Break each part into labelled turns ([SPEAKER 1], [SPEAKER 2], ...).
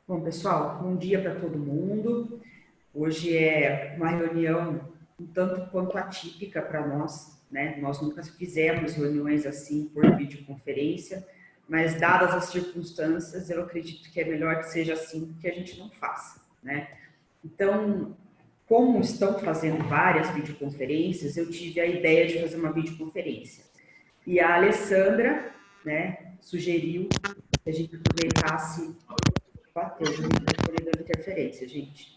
[SPEAKER 1] Bom, pessoal, bom dia para todo mundo. Hoje é uma reunião um tanto quanto atípica para nós, né? Nós nunca fizemos reuniões assim por videoconferência, mas dadas as circunstâncias, eu acredito que é melhor que seja assim que a gente não faça, né? Então, como estão fazendo várias videoconferências, eu tive a ideia de fazer uma videoconferência. E a Alessandra, né, sugeriu que a gente aproveitasse. Bateu o microfone dando interferência, gente.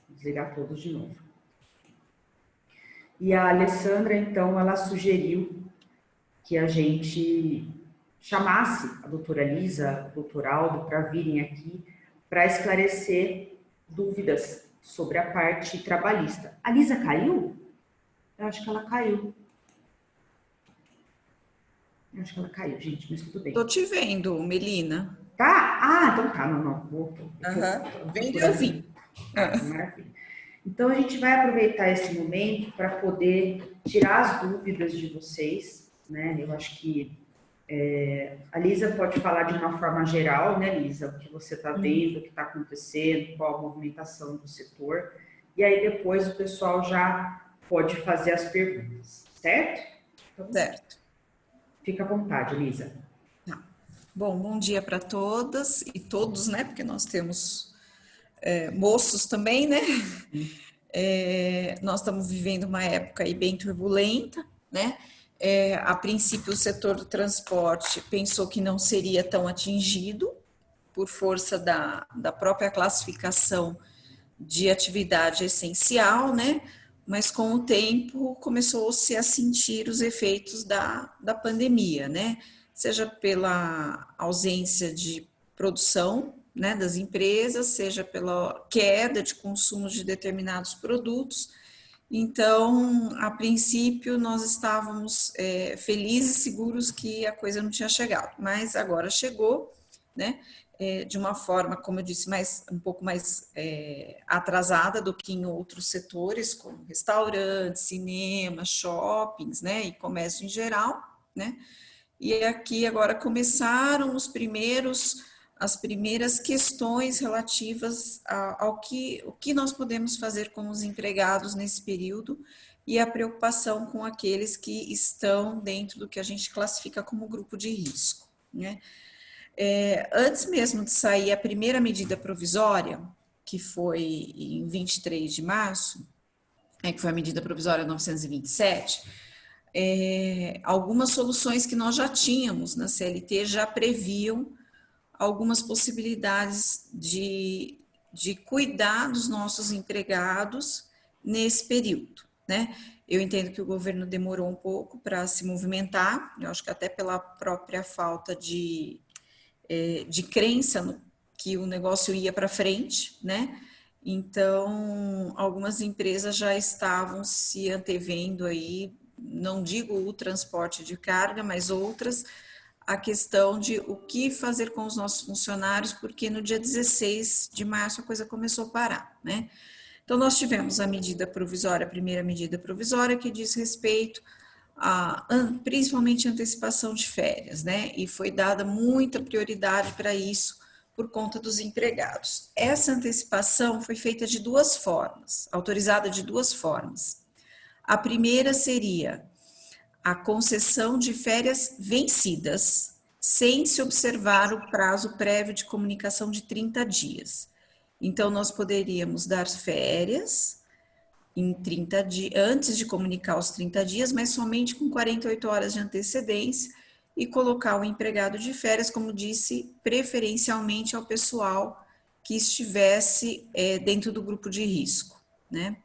[SPEAKER 1] Vou desligar todos de novo. E a Alessandra, então, ela sugeriu que a gente chamasse a doutora Lisa, o doutor Aldo, para virem aqui para esclarecer dúvidas sobre a parte trabalhista. A Lisa caiu? Eu acho que ela caiu. Eu acho que ela caiu, gente, mas tudo
[SPEAKER 2] Tô
[SPEAKER 1] bem.
[SPEAKER 2] te vendo, Melina.
[SPEAKER 1] Tá? Ah, então tá, não. Voltou.
[SPEAKER 2] Vendo e
[SPEAKER 1] Por aqui.
[SPEAKER 2] ouvindo.
[SPEAKER 1] Ah, então maravilha. Então, a gente vai aproveitar esse momento para poder tirar as dúvidas de vocês, né? Eu acho que a Lisa pode falar de uma forma geral, né, Lisa? O que você está vendo, o que está acontecendo, qual a movimentação do setor. E aí, depois, o pessoal já pode fazer as perguntas, certo? Então,
[SPEAKER 2] Certo.
[SPEAKER 1] fica à vontade, Lisa.
[SPEAKER 2] Tá. Bom dia para todas e todos, né? Porque nós temos moços também, né? Nós estamos vivendo uma época aí bem turbulenta, né? A princípio, o setor do transporte pensou que não seria tão atingido por força da própria classificação de atividade essencial, né? Mas com o tempo começou-se a sentir os efeitos da pandemia, né? Seja pela ausência de produção, né, das empresas, seja pela queda de consumo de determinados produtos. Então, a princípio, nós estávamos felizes e seguros que a coisa não tinha chegado, mas agora chegou, né? De uma forma, como eu disse, um pouco mais atrasada do que em outros setores, como restaurantes, cinema, shoppings, né, e comércio em geral, né, e aqui agora começaram as primeiras questões relativas o que nós podemos fazer com os empregados nesse período e a preocupação com aqueles que estão dentro do que a gente classifica como grupo de risco, né. Antes mesmo de sair a primeira medida provisória, que foi em 23 de março, que foi a medida provisória 927, algumas soluções que nós já tínhamos na CLT já previam algumas possibilidades de cuidar dos nossos empregados nesse período, né? Eu entendo que o governo demorou um pouco para se movimentar, eu acho que até pela própria falta de crença que o negócio ia para frente, né? Então, algumas empresas já estavam se antevendo aí, não digo o transporte de carga, mas outras, a questão de o que fazer com os nossos funcionários, porque no dia 16 de março a coisa começou a parar, né? Então, nós tivemos a medida provisória, a primeira medida provisória, que diz respeito principalmente antecipação de férias, né? E foi dada muita prioridade para isso por conta dos empregados. Essa antecipação foi feita de duas formas, autorizada de duas formas. A primeira seria a concessão de férias vencidas, sem se observar o prazo prévio de comunicação de 30 dias. Então, nós poderíamos dar férias em 30 dias, antes de comunicar os 30 dias, mas somente com 48 horas de antecedência e colocar o empregado de férias, como disse, preferencialmente ao pessoal que estivesse dentro do grupo de risco, né?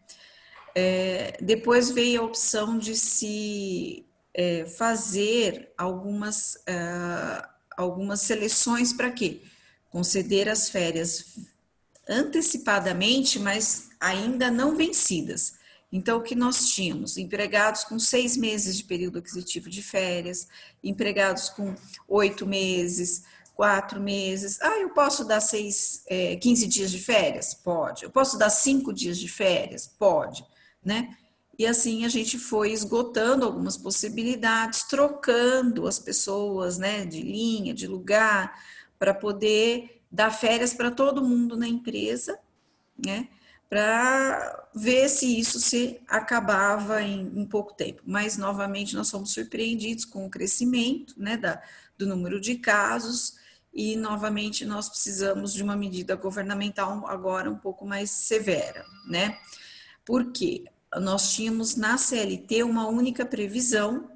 [SPEAKER 2] Depois veio a opção de se fazer algumas seleções para quê? Conceder as férias antecipadamente, mas ainda não vencidas. Então, o que nós tínhamos? Empregados com 6 meses de período aquisitivo de férias, empregados com 8 meses, 4 meses. Eu posso dar 15 dias de férias? Pode. Eu posso dar 5 dias de férias? Pode, né? E assim a gente foi esgotando algumas possibilidades, trocando as pessoas, né, de linha, de lugar, para poder dar férias para todo mundo na empresa, né? Para ver se isso se acabava em pouco tempo. Mas, novamente, nós fomos surpreendidos com o crescimento, né, do número de casos e, novamente, nós precisamos de uma medida governamental agora um pouco mais severa, né? Porque nós tínhamos na CLT uma única previsão,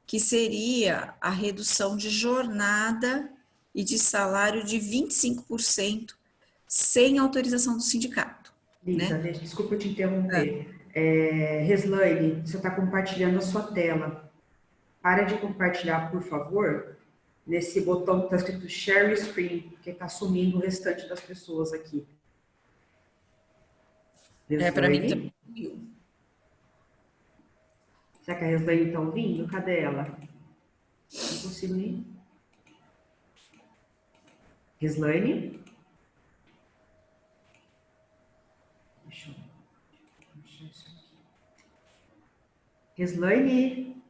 [SPEAKER 2] que seria a redução de jornada e de salário de 25% sem autorização do sindicato.
[SPEAKER 1] Lisa,
[SPEAKER 2] Né?
[SPEAKER 1] desculpa te interromper. Reslaine, você está compartilhando a sua tela. Para de compartilhar, por favor, nesse botão que está escrito Share Screen, porque está sumindo o restante das pessoas aqui.
[SPEAKER 2] Para mim
[SPEAKER 1] Reslaine?
[SPEAKER 2] também.
[SPEAKER 1] Será que a Reslaine está ouvindo? Cadê ela? Não consigo nem. Reslaine? Deixa eu achar isso aqui. Reslaine?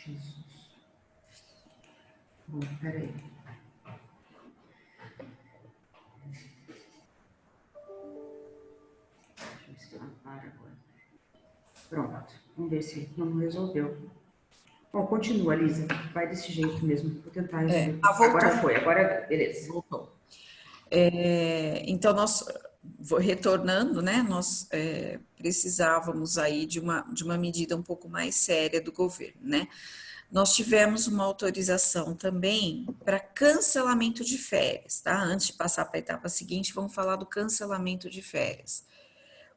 [SPEAKER 1] Jesus. Bom, peraí. Deixa eu ver se ela para agora. Pronto. Vamos ver se não resolveu. Bom, continua, Lisa. Vai desse jeito mesmo. Vou tentar resolver. Agora foi, agora beleza.
[SPEAKER 2] Voltou. Então, nós, retornando, né, nós precisávamos aí de uma medida um pouco mais séria do governo, né? Nós tivemos uma autorização também para cancelamento de férias, tá? Antes de passar para a etapa seguinte, vamos falar do cancelamento de férias.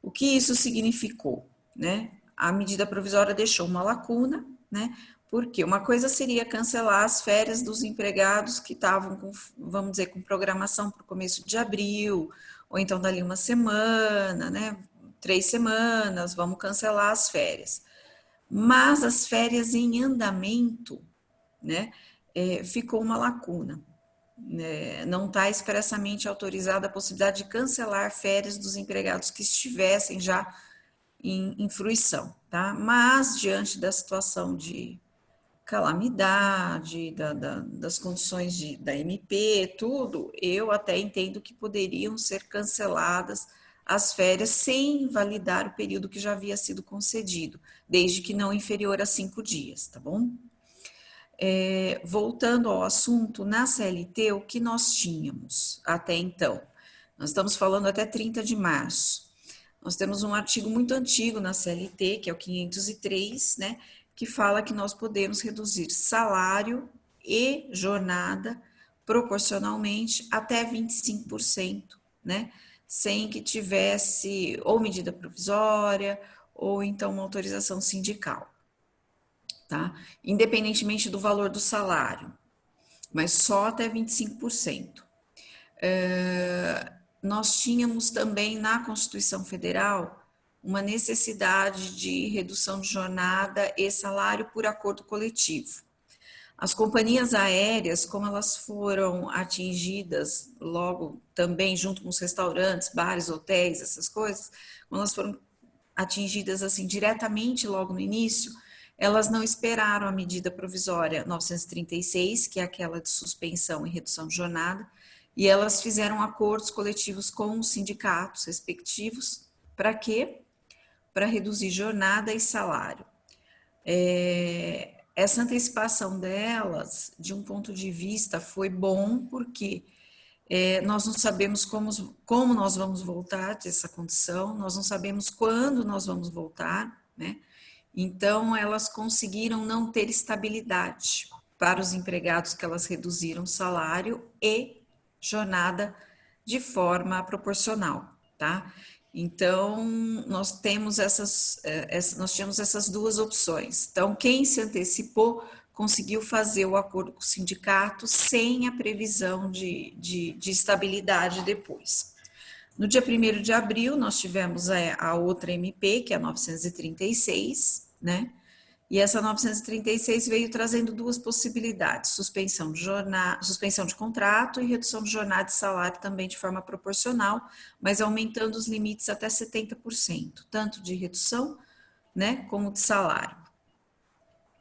[SPEAKER 2] O que isso significou, né? A medida provisória deixou uma lacuna, né? Porque uma coisa seria cancelar as férias dos empregados que estavam com, vamos dizer, com programação para o começo de abril, ou então dali uma semana, né? 3 semanas, vamos cancelar as férias. Mas as férias em andamento, né? Ficou uma lacuna. Não está expressamente autorizada a possibilidade de cancelar férias dos empregados que estivessem já em fruição, tá? Mas, diante da situação de calamidade, das condições da MP, tudo, eu até entendo que poderiam ser canceladas as férias sem invalidar o período que já havia sido concedido, desde que não inferior a 5 dias, tá bom? Voltando ao assunto, na CLT, o que nós tínhamos até então? Nós estamos falando até 30 de março. Nós temos um artigo muito antigo na CLT, que é o 503, né, que fala que nós podemos reduzir salário e jornada proporcionalmente até 25%, né, sem que tivesse ou medida provisória ou então uma autorização sindical. Tá? Independentemente do valor do salário, mas só até 25%. Nós tínhamos também na Constituição Federal uma necessidade de redução de jornada e salário por acordo coletivo. As companhias aéreas, como elas foram atingidas logo também junto com os restaurantes, bares, hotéis, essas coisas, como elas foram atingidas assim diretamente logo no início, elas não esperaram a medida provisória 936, que é aquela de suspensão e redução de jornada, e elas fizeram acordos coletivos com os sindicatos respectivos. Para quê? Para reduzir jornada e salário. Essa antecipação delas, de um ponto de vista, foi bom, porque nós não sabemos como nós vamos voltar dessa condição, nós não sabemos quando nós vamos voltar, né? Então, elas conseguiram não ter estabilidade para os empregados que elas reduziram salário e jornada de forma proporcional, tá? Então, nós tínhamos essas duas opções. Então, quem se antecipou conseguiu fazer o acordo com o sindicato sem a previsão de estabilidade depois. No dia 1º de abril, nós tivemos a outra MP, que é a 936, né? E essa 936 veio trazendo duas possibilidades: suspensão de contrato e redução de jornada e salário também de forma proporcional, mas aumentando os limites até 70%, tanto de redução, né, como de salário.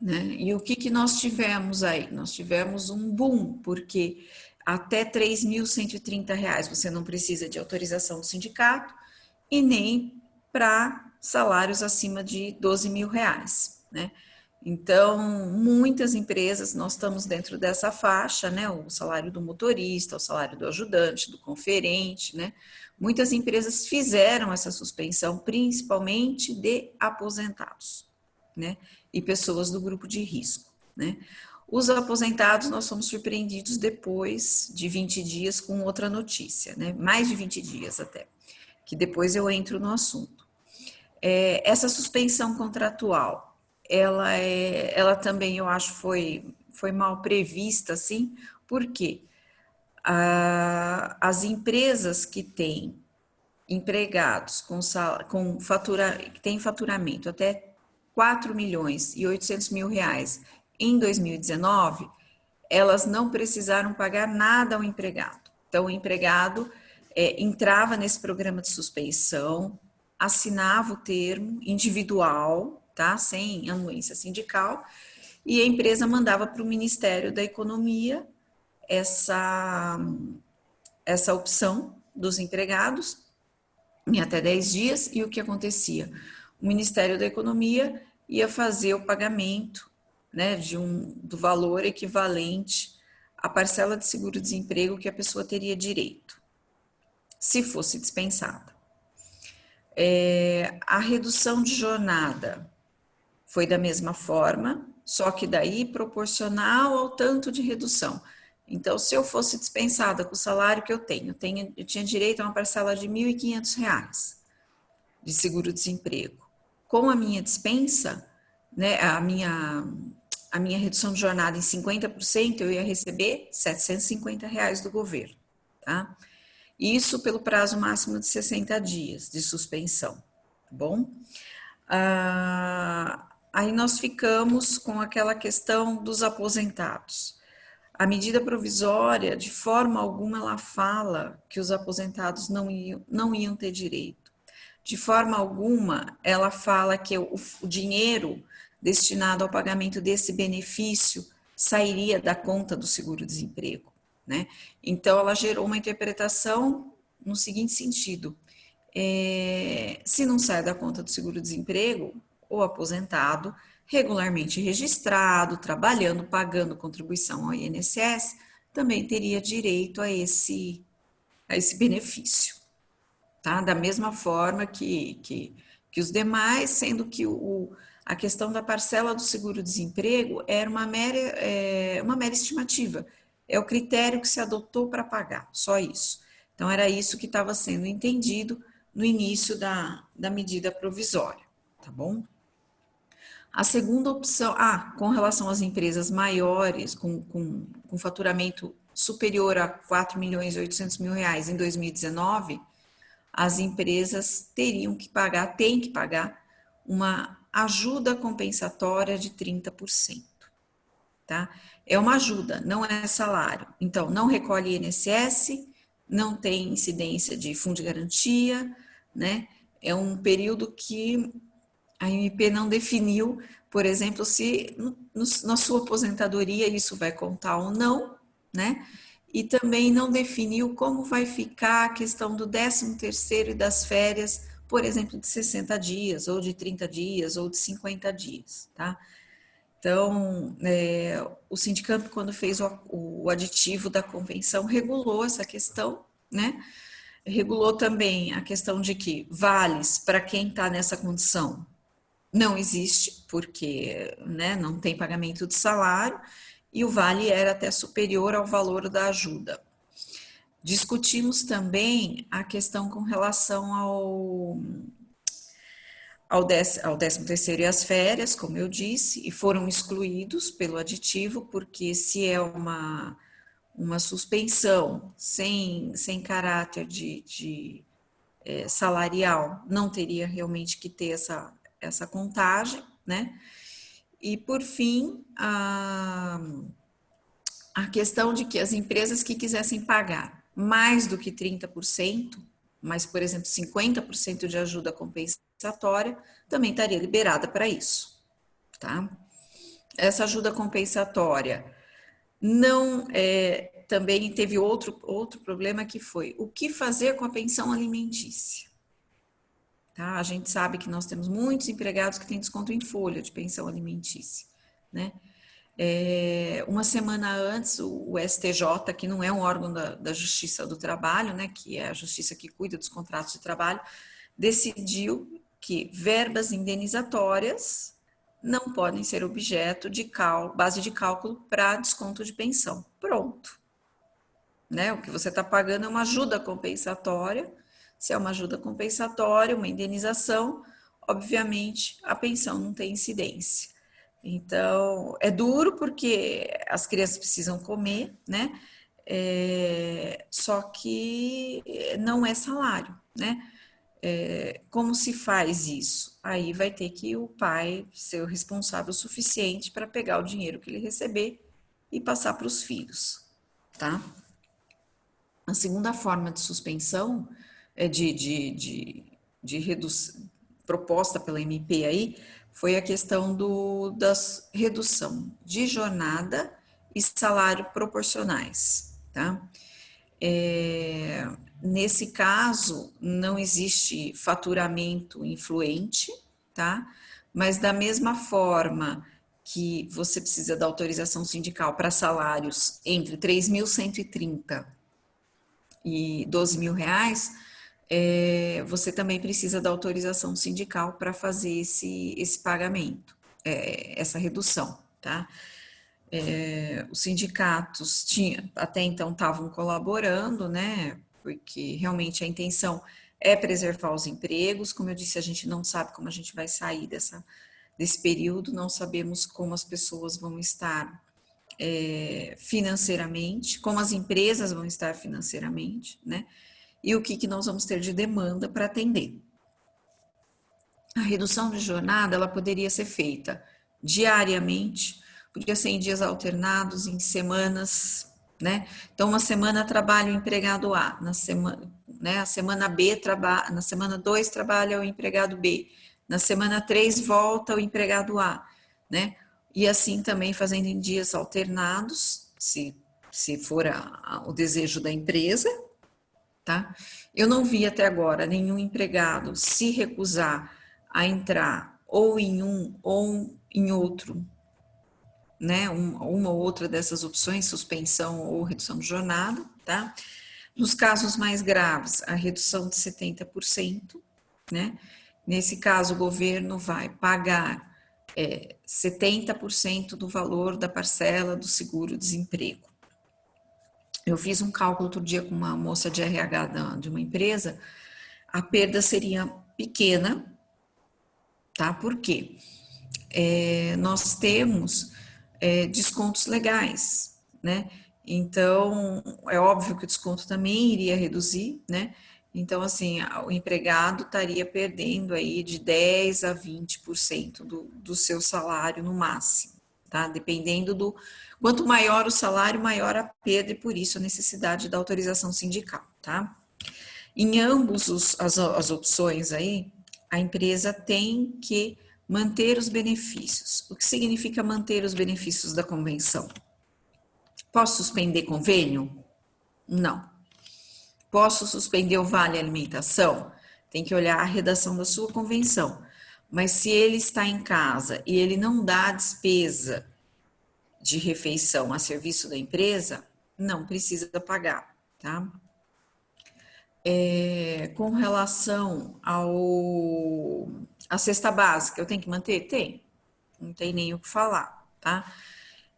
[SPEAKER 2] né? E o que nós tivemos aí? Nós tivemos um boom, porque até R$ 3.130 você não precisa de autorização do sindicato e nem para salários acima de R$ 12.000, né? Então, muitas empresas, nós estamos dentro dessa faixa, né? O salário do motorista, o salário do ajudante, do conferente, né? Muitas empresas fizeram essa suspensão, principalmente de aposentados, né? E pessoas do grupo de risco, né? Os aposentados, nós fomos surpreendidos depois de 20 dias com outra notícia, né? Mais de 20 dias até, que depois eu entro no assunto. Essa suspensão contratual, ela também, eu acho, foi mal prevista, assim, porque as empresas que têm empregados que têm faturamento até 4.800.000 reais em 2019, elas não precisaram pagar nada ao empregado. Então, o empregado entrava nesse programa de suspensão, assinava o termo individual, tá? Sem anuência sindical, e a empresa mandava para o Ministério da Economia essa opção dos empregados em até 10 dias, e o que acontecia? O Ministério da Economia ia fazer o pagamento, né, do valor equivalente à parcela de seguro-desemprego que a pessoa teria direito, se fosse dispensada. A redução de jornada foi da mesma forma, só que daí proporcional ao tanto de redução. Então, se eu fosse dispensada com o salário que eu tinha direito a uma parcela de R$ 1.500 de seguro-desemprego. Com a minha dispensa, né, a minha redução de jornada em 50%, eu ia receber R$ 750 do governo, tá? Isso pelo prazo máximo de 60 dias de suspensão, tá bom? Aí nós ficamos com aquela questão dos aposentados. A medida provisória, de forma alguma, ela fala que os aposentados não iam ter direito. De forma alguma, ela fala que o dinheiro destinado ao pagamento desse benefício sairia da conta do seguro-desemprego, né? Então, ela gerou uma interpretação no seguinte sentido: se não sai da conta do seguro-desemprego, o aposentado, regularmente registrado, trabalhando, pagando contribuição ao INSS, também teria direito a esse benefício, tá? Da mesma forma que os demais, sendo que a questão da parcela do seguro-desemprego era uma mera estimativa, é o critério que se adotou para pagar, só isso. Então, era isso que estava sendo entendido no início da medida provisória, tá bom? A segunda opção, com relação às empresas maiores, com faturamento superior a R$ 4.800.000 em 2019, as empresas têm que pagar uma ajuda compensatória de 30%, tá? É uma ajuda, não é salário. Então, não recolhe INSS, não tem incidência de fundo de garantia, né? É um período que a MP não definiu, por exemplo, se na sua aposentadoria isso vai contar ou não, né? E também não definiu como vai ficar a questão do 13º e das férias, por exemplo, de 60 dias, ou de 30 dias, ou de 50 dias, tá? Então, o Sindicamp, quando fez o aditivo da convenção, regulou essa questão, né? Regulou também a questão de que vales para quem está nessa condição não existe, porque, né, não tem pagamento de salário, e o vale era até superior ao valor da ajuda. Discutimos também a questão com relação ao 13º e às férias, como eu disse, e foram excluídos pelo aditivo, porque se é uma suspensão sem caráter de salarial, não teria realmente que ter essa contagem, né? E, por fim, a questão de que as empresas que quisessem pagar mais do que 30%, mas, por exemplo, 50% de ajuda compensatória, também estaria liberada para isso, tá? essa ajuda compensatória não também teve outro problema que foi o que fazer com a pensão alimentícia. Tá? A gente sabe que nós temos muitos empregados que têm desconto em folha de pensão alimentícia, né? Uma semana antes, o STJ, que não é um órgão da Justiça do Trabalho, né, que é a justiça que cuida dos contratos de trabalho, decidiu que verbas indenizatórias não podem ser objeto de base de cálculo para desconto de pensão. Pronto. Né? O que você está pagando é uma ajuda compensatória. Se é uma ajuda compensatória, uma indenização, obviamente a pensão não tem incidência. Então, é duro porque as crianças precisam comer, né? Só que não é salário, né? Como se faz isso? Aí vai ter que o pai ser o responsável suficiente para pegar o dinheiro que ele receber e passar para os filhos, tá? A segunda forma de suspensão de redução proposta pela MP aí foi a questão da redução de jornada e salário proporcionais, tá? Nesse caso, não existe faturamento influente, tá? Mas da mesma forma que você precisa da autorização sindical para salários entre 3.130 e 12 mil reais, você também precisa da autorização sindical para fazer esse pagamento, essa redução, tá? Os sindicatos até então estavam colaborando, né? Porque realmente a intenção é preservar os empregos. Como eu disse, a gente não sabe como a gente vai sair desse período, não sabemos como as pessoas vão estar financeiramente, como as empresas vão estar financeiramente, né? E o que nós vamos ter de demanda para atender. A redução de jornada, ela poderia ser feita diariamente, podia ser em dias alternados, em semanas, né? Então, uma semana trabalha o empregado A, na semana, né? A semana B trabalha, na semana 2 trabalha o empregado B, na semana 3 volta o empregado A, né? E assim também fazendo em dias alternados, se for o desejo da empresa, tá? Eu não vi até agora nenhum empregado se recusar a entrar ou em um ou em outro, né? Uma ou outra dessas opções, suspensão ou redução de jornada, tá? Nos casos mais graves, a redução de 70%, né? Nesse caso, o governo vai pagar 70% do valor da parcela do seguro-desemprego. Eu fiz um cálculo outro dia com uma moça de RH de uma empresa, a perda seria pequena, tá? Por quê? Nós temos descontos legais, né? Então, é óbvio que o desconto também iria reduzir, né? Então, assim, o empregado estaria perdendo aí de 10% a 20% do seu salário no máximo, tá? Dependendo quanto maior o salário, maior a perda e por isso a necessidade da autorização sindical, tá? Em ambos as opções aí, a empresa tem que manter os benefícios. O que significa manter os benefícios da convenção? Posso suspender convênio? Não. Posso suspender o vale alimentação? Tem que olhar a redação da sua convenção. Mas se ele está em casa e ele não dá despesa de refeição a serviço da empresa, não precisa pagar, tá? Com relação à cesta básica, eu tenho que manter? Tem. Não tem nem o que falar, tá?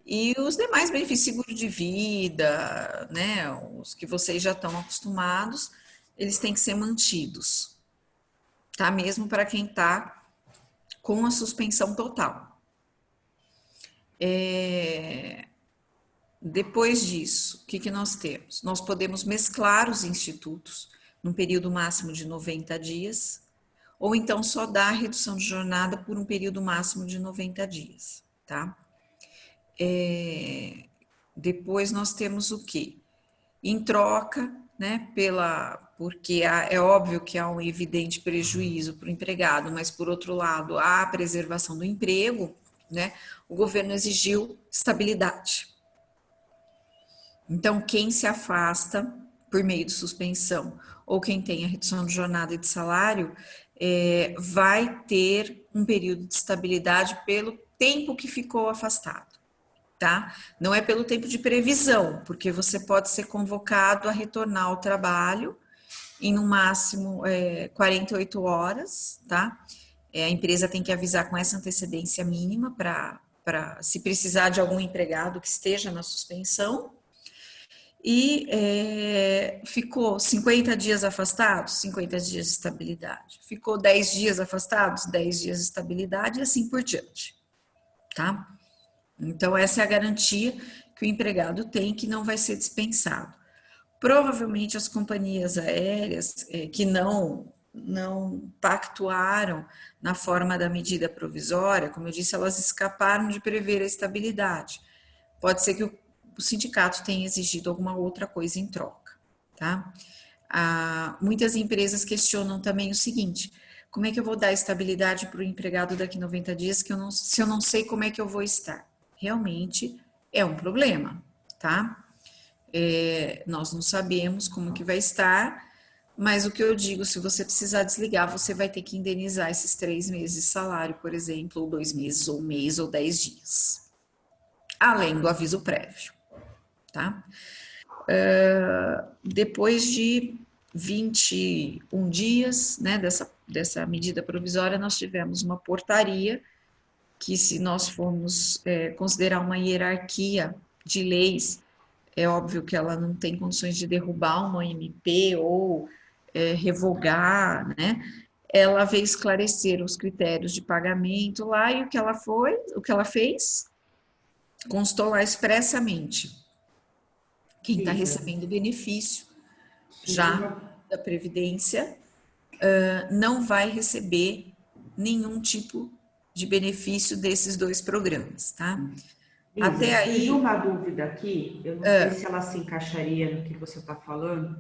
[SPEAKER 2] E os demais benefícios, seguro de vida, né, os que vocês já estão acostumados, eles têm que ser mantidos, tá? Mesmo para quem está com a suspensão total. Depois disso, o que nós temos? Nós podemos mesclar os institutos num período máximo de 90 dias, ou então só dar a redução de jornada por um período máximo de 90 dias, tá? Depois nós temos o quê? Em troca, né, porque é óbvio que há um evidente prejuízo para o empregado, mas por outro lado, há a preservação do emprego, né? O governo exigiu estabilidade. Então, quem se afasta por meio de suspensão ou quem tem a redução de jornada e de salário, vai ter um período de estabilidade pelo tempo que ficou afastado, tá? Não é pelo tempo de previsão, porque você pode ser convocado a retornar ao trabalho em no máximo 48 horas, tá? A empresa tem que avisar com essa antecedência mínima para se precisar de algum empregado que esteja na suspensão. E ficou 50 dias afastado, 50 dias de estabilidade. Ficou 10 dias afastados, 10 dias de estabilidade e assim por diante, tá? Então, essa é a garantia que o empregado tem, que não vai ser dispensado. Provavelmente as companhias aéreas que não pactuaram na forma da medida provisória, como eu disse, elas escaparam de prever a estabilidade. Pode ser que o sindicato tenha exigido alguma outra coisa em troca, tá? Muitas empresas questionam também o seguinte: como é que eu vou dar estabilidade para o empregado daqui a 90 dias se eu não sei como é que eu vou estar? Realmente é um problema, tá? Nós não sabemos como que vai estar, mas o que eu digo, se você precisar desligar, você vai ter que indenizar esses 3 meses de salário, por exemplo, ou 2 meses, ou 1 mês, ou 10 dias, além do aviso prévio, tá? Depois de 21 dias, né, dessa medida provisória, nós tivemos uma portaria que, se nós formos considerar uma hierarquia de leis, é óbvio que ela não tem condições de derrubar uma MP ou revogar, né? Ela veio esclarecer os critérios de pagamento lá e o que ela fez, constou lá expressamente. Quem está recebendo benefício já da Previdência não vai receber nenhum tipo de benefício desses 2 programas, tá?
[SPEAKER 1] Lisa,
[SPEAKER 2] Até aí.
[SPEAKER 1] surgiu uma dúvida aqui, eu não sei se ela se encaixaria no que você está falando,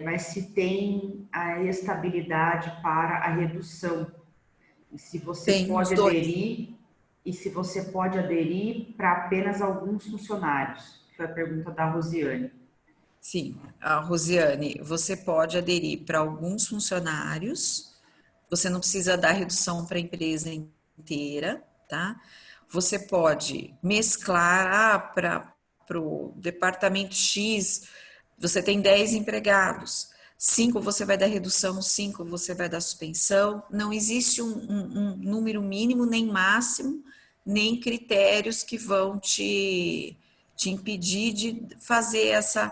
[SPEAKER 1] mas se tem a estabilidade para a redução, e se você
[SPEAKER 2] Tem
[SPEAKER 1] pode
[SPEAKER 2] os dois.
[SPEAKER 1] aderir, e se você pode aderir para apenas alguns funcionários. Foi a pergunta da Rosiane.
[SPEAKER 2] Sim, a Rosiane, você pode aderir para alguns funcionários, você não precisa dar redução para a empresa inteira, tá? Você pode mesclar, para o departamento X, você tem 10 empregados, 5 você vai dar redução, 5 você vai dar suspensão, não existe um número mínimo nem máximo, nem critérios que vão te impedir de fazer essa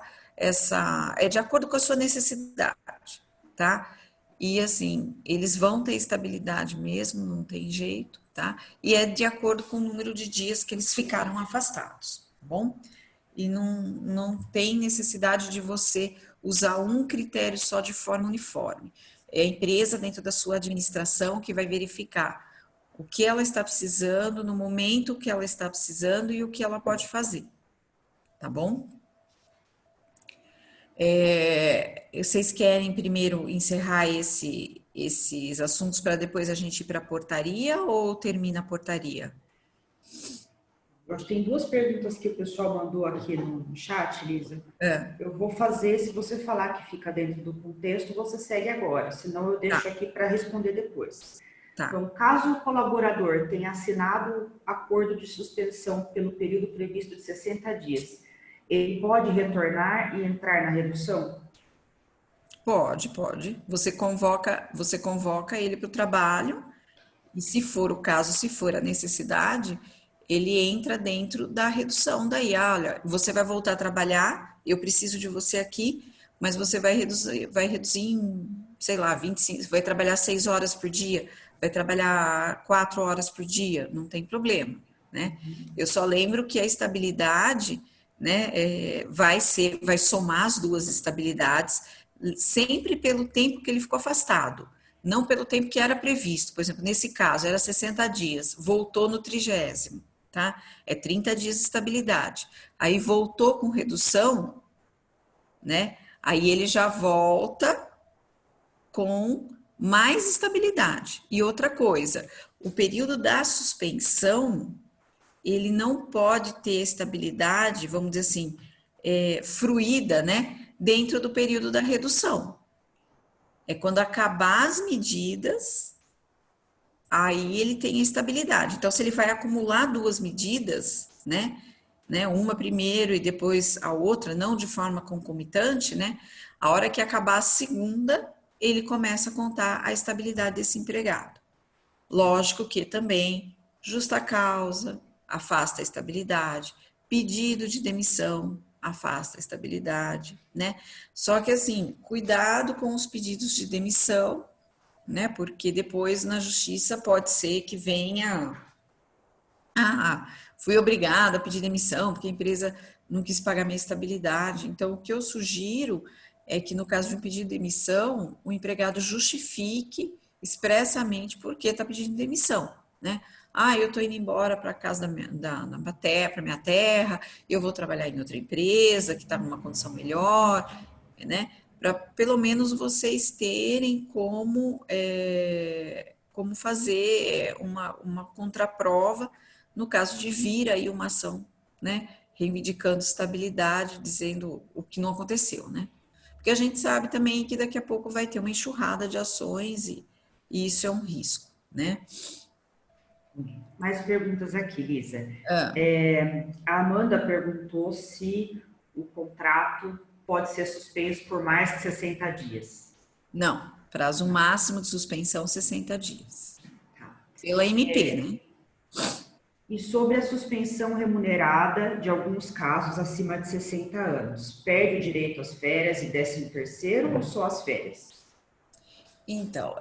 [SPEAKER 2] é de acordo com a sua necessidade, tá? E assim, eles vão ter estabilidade mesmo, não tem jeito, tá? E é de acordo com o número de dias que eles ficaram afastados, tá bom? E não tem necessidade de você usar um critério só de forma uniforme. É a empresa dentro da sua administração que vai verificar o que ela está precisando, no momento que ela está precisando e o que ela pode fazer, tá bom? Vocês querem primeiro encerrar esses assuntos para depois a gente ir para a portaria ou termina a portaria?
[SPEAKER 1] Acho que tem 2 perguntas que o pessoal mandou aqui no chat, Lisa. Eu vou fazer, se você falar que fica dentro do contexto, você segue agora, senão eu deixo aqui para responder depois. Tá. Então, caso o colaborador tenha assinado acordo de suspensão pelo período previsto de 60 dias, ele pode retornar e entrar na redução?
[SPEAKER 2] Pode. Você convoca ele para o trabalho e, se for o caso, se for a necessidade, ele entra dentro da redução daí. Olha, você vai voltar a trabalhar, eu preciso de você aqui, mas você vai reduzir em, sei lá, 25, vai trabalhar 6 horas por dia, vai trabalhar 4 horas por dia, não tem problema, né? Eu só lembro que a estabilidade, né, vai somar as 2 estabilidades, sempre pelo tempo que ele ficou afastado, não pelo tempo que era previsto. Por exemplo, nesse caso, era 60 dias, voltou no 30º, tá? É 30 dias de estabilidade. Aí voltou com redução, né? Aí ele já volta com mais estabilidade. E outra coisa, o período da suspensão, ele não pode ter estabilidade, vamos dizer assim, fruída, né, dentro do período da redução. É quando acabar as medidas, aí ele tem a estabilidade. Então, se ele vai acumular duas medidas, né, uma primeiro e depois a outra, não de forma concomitante, né, a hora que acabar a segunda, ele começa a contar a estabilidade desse empregado. Lógico que também justa causa afasta a estabilidade, pedido de demissão afasta a estabilidade, né? Só que assim, cuidado com os pedidos de demissão, né? Porque depois na justiça pode ser que venha, fui obrigada a pedir demissão porque a empresa não quis pagar minha estabilidade. Então, o que eu sugiro é que no caso de um pedido de demissão, o empregado justifique expressamente por que está pedindo demissão, né? Eu estou indo embora para casa para minha terra, eu vou trabalhar em outra empresa que está numa condição melhor, né? Para pelo menos vocês terem como fazer uma contraprova no caso de vir aí uma ação, né? Reivindicando estabilidade, dizendo o que não aconteceu, né? Porque a gente sabe também que daqui a pouco vai ter uma enxurrada de ações e isso é um risco, né?
[SPEAKER 1] Mais perguntas aqui, Lisa. A Amanda perguntou se o contrato pode ser suspenso por mais que 60 dias.
[SPEAKER 2] Não, prazo máximo de suspensão 60 dias.
[SPEAKER 1] Tá.
[SPEAKER 2] Pela MP, né?
[SPEAKER 1] E sobre a suspensão remunerada de alguns casos acima de 60 anos, perde o direito às férias e 13º ou só as férias?
[SPEAKER 2] Então,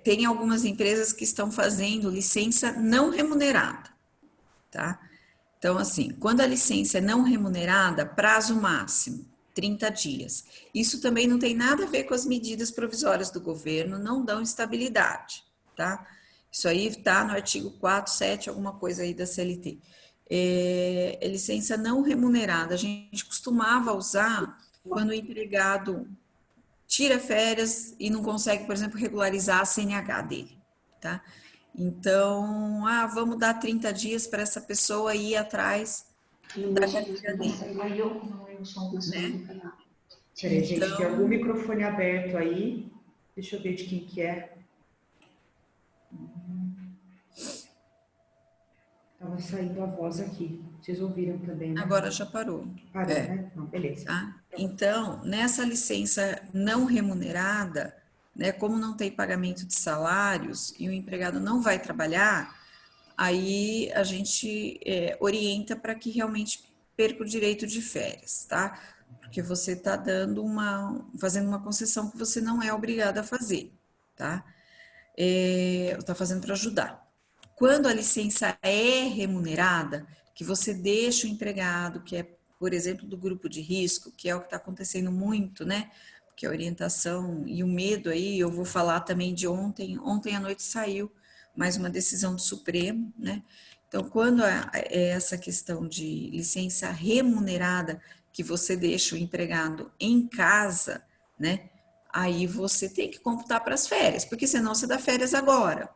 [SPEAKER 2] tem algumas empresas que estão fazendo licença não remunerada, tá? Então, assim, quando a licença é não remunerada, prazo máximo, 30 dias. Isso também não tem nada a ver com as medidas provisórias do governo, não dão estabilidade, tá? Isso aí está no artigo 4, 7, alguma coisa aí da CLT. Licença não remunerada, a gente costumava usar quando o empregado tira férias e não consegue, por exemplo, regularizar a CNH dele, tá? Então, vamos dar 30 dias para essa pessoa ir atrás da carteira dele, né?
[SPEAKER 1] Peraí, gente, tem algum
[SPEAKER 2] Então,
[SPEAKER 1] microfone aberto aí? Deixa eu ver de quem que é. Estava saindo a voz aqui. Vocês ouviram também, né?
[SPEAKER 2] agora já parou.
[SPEAKER 1] Parou, né? Não, beleza.
[SPEAKER 2] Tá? Então, nessa licença não remunerada, né, como não tem pagamento de salários e o empregado não vai trabalhar, aí a gente orienta para que realmente perca o direito de férias, tá? Porque você está fazendo uma concessão que você não é obrigado a fazer, tá? Está fazendo para ajudar. Quando a licença é remunerada, que você deixa o empregado, que é, por exemplo, do grupo de risco, que é o que está acontecendo muito, né? Porque a orientação e o medo aí, eu vou falar também de ontem à noite saiu mais uma decisão do Supremo, né? Então, quando é essa questão de licença remunerada, que você deixa o empregado em casa, né? Aí você tem que computar para as férias, porque senão você dá férias agora,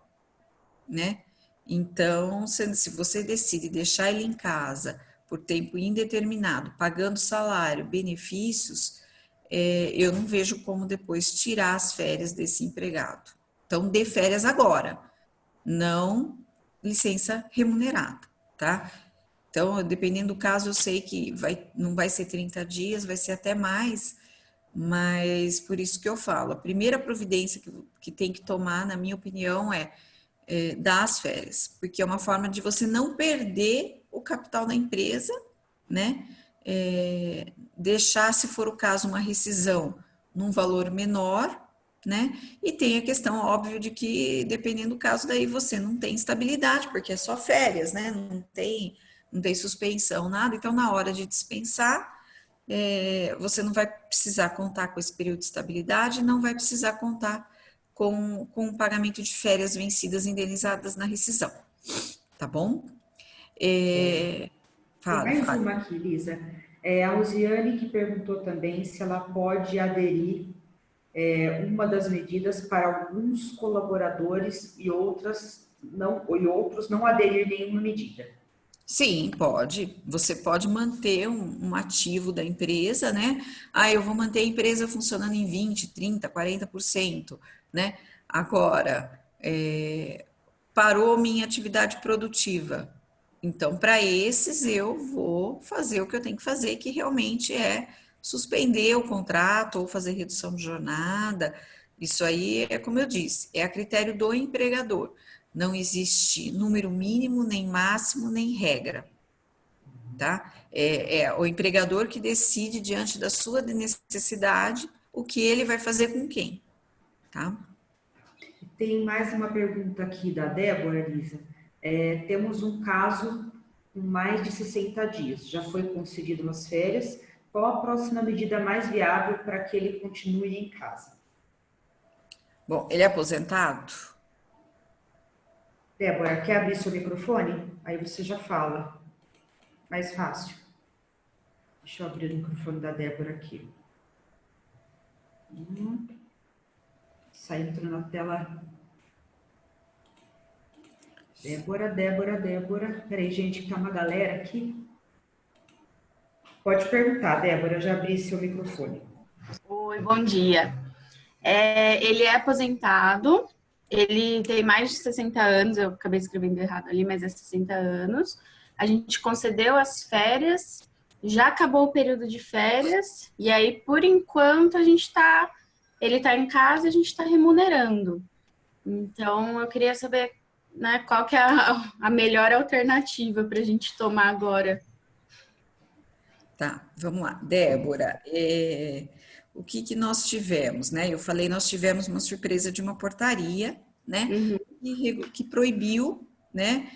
[SPEAKER 2] né? Então, se você decide deixar ele em casa por tempo indeterminado, pagando salário, benefícios, eu não vejo como depois tirar as férias desse empregado. Então, dê férias agora, não licença remunerada, tá? Então, dependendo do caso, eu sei que não vai ser 30 dias, vai ser até mais, mas por isso que eu falo, a primeira providência que tem que tomar, na minha opinião, dar as férias, porque é uma forma de você não perder o capital da empresa, né? Deixar, se for o caso, uma rescisão num valor menor, né? E tem a questão, óbvio, de que, dependendo do caso, daí você não tem estabilidade, porque é só férias, né? Não tem suspensão, nada. Então, na hora de dispensar, você não vai precisar contar com esse período de estabilidade, não vai precisar contar com o pagamento de férias vencidas indenizadas na rescisão, tá bom?
[SPEAKER 1] Tem mais
[SPEAKER 2] Fale.
[SPEAKER 1] uma aqui, Lisa. A Uziane que perguntou também se ela pode aderir uma das medidas para alguns colaboradores e outros não aderir nenhuma medida.
[SPEAKER 2] Sim, pode. Você pode manter um ativo da empresa, né? Ah, eu vou manter a empresa funcionando em 20, 30, 40%, né? Agora, parou minha atividade produtiva. Então, para esses, eu vou fazer o que eu tenho que fazer, que realmente é suspender o contrato ou fazer redução de jornada. Isso aí é como eu disse, é a critério do empregador. Não existe número mínimo, nem máximo, nem regra, tá? É o empregador que decide, diante da sua necessidade, o que ele vai fazer com quem, tá?
[SPEAKER 1] Tem mais uma pergunta aqui da Débora, Lisa. Temos um caso com mais de 60 dias. Já foi concedido umas férias. Qual a próxima medida mais viável para que ele continue em casa?
[SPEAKER 2] Bom, ele é aposentado?
[SPEAKER 1] Débora, quer abrir seu microfone? Aí você já fala. Mais fácil. Deixa eu abrir o microfone da Débora aqui. Sai entrando na tela. Débora. Peraí, gente, que tá uma galera aqui. Pode perguntar, Débora, eu já abri seu microfone.
[SPEAKER 3] Oi, bom dia. Ele é aposentado, ele tem mais de 60 anos, eu acabei escrevendo errado ali, mas é 60 anos. A gente concedeu as férias, já acabou o período de férias, e aí, por enquanto, ele está em casa e a gente está remunerando. Então, eu queria saber, né, qual que é a melhor alternativa para a gente tomar agora.
[SPEAKER 2] Tá, vamos lá. Débora, o que nós tivemos, né? Eu falei, nós tivemos uma surpresa de uma portaria, né? Que proibiu, né?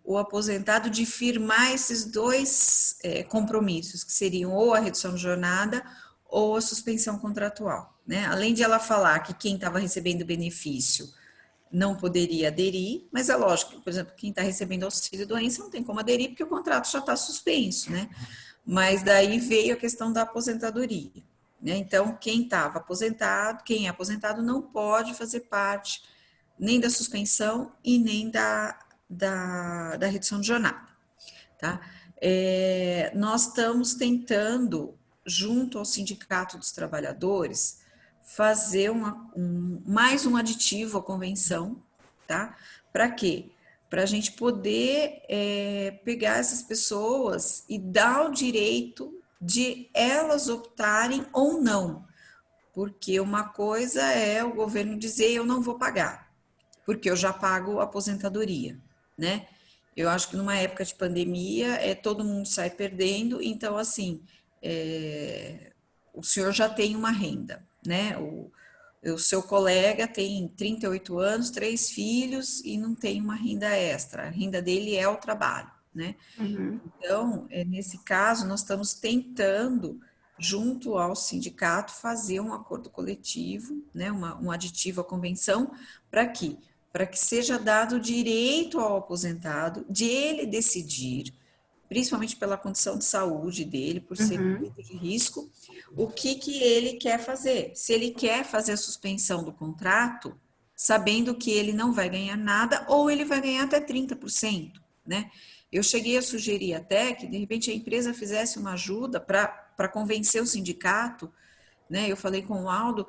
[SPEAKER 2] O aposentado de firmar esses dois compromissos, que seriam ou a redução de jornada ou a suspensão contratual, né? Além de ela falar que quem estava recebendo benefício não poderia aderir, mas é lógico que, por exemplo, quem está recebendo auxílio-doença não tem como aderir porque o contrato já está suspenso, né? Mas daí veio a questão da aposentadoria, né? Então, quem estava aposentado, quem é aposentado não pode fazer parte nem da suspensão e nem da redução de jornada, tá? Nós estamos tentando, junto ao Sindicato dos Trabalhadores, fazer mais um aditivo à convenção, tá? Para quê? Para a gente poder pegar essas pessoas e dar o direito de elas optarem ou não. Porque uma coisa é o governo dizer eu não vou pagar, porque eu já pago a aposentadoria, né? Eu acho que numa época de pandemia, todo mundo sai perdendo, então, assim, o senhor já tem uma renda, né? O seu colega tem 38 anos, 3 filhos e não tem uma renda extra. A renda dele é o trabalho, né? Então, nesse caso, nós estamos tentando, junto ao sindicato, fazer um acordo coletivo, né? Um aditivo à convenção, para quê? Para que seja dado o direito ao aposentado de ele decidir, principalmente pela condição de saúde dele, por ser grupo de risco, o que ele quer fazer. Se ele quer fazer a suspensão do contrato, sabendo que ele não vai ganhar nada, ou ele vai ganhar até 30%, né? Eu cheguei a sugerir até que, de repente, a empresa fizesse uma ajuda para convencer o sindicato, né? Eu falei com o Aldo,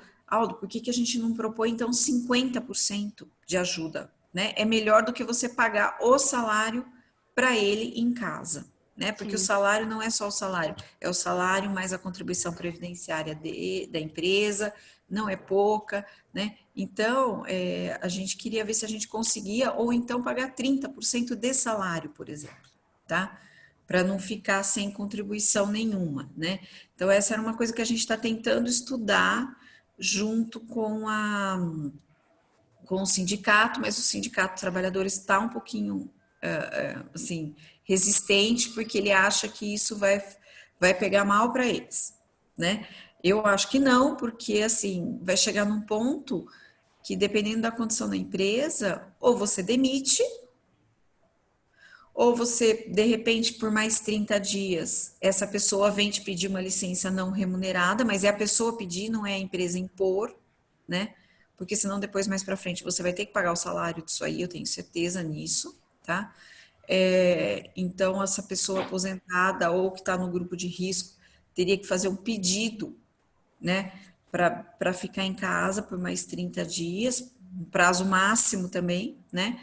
[SPEAKER 2] por que a gente não propõe, então, 50% de ajuda, né? É melhor do que você pagar o salário para ele em casa, né? Porque o salário não é só o salário, é o salário mais a contribuição previdenciária da empresa, não é pouca, né? Então, a gente queria ver se a gente conseguia, ou então pagar 30% de salário, por exemplo, tá? Para não ficar sem contribuição nenhuma, né? Então, essa era uma coisa que a gente está tentando estudar junto com o sindicato, mas o sindicato de trabalhadores está um pouquinho, assim, resistente, porque ele acha que isso vai pegar mal para eles, né? Eu acho que não, porque, assim, vai chegar num ponto que, dependendo da condição da empresa, ou você demite, ou você, de repente, por mais 30 dias, essa pessoa vem te pedir uma licença não remunerada, mas é a pessoa pedir, não é a empresa impor, né? Porque senão depois, mais para frente, você vai ter que pagar o salário disso aí, eu tenho certeza nisso, tá? Então, essa pessoa aposentada ou que está no grupo de risco teria que fazer um pedido, né, para ficar em casa por mais 30 dias, um prazo máximo também, né?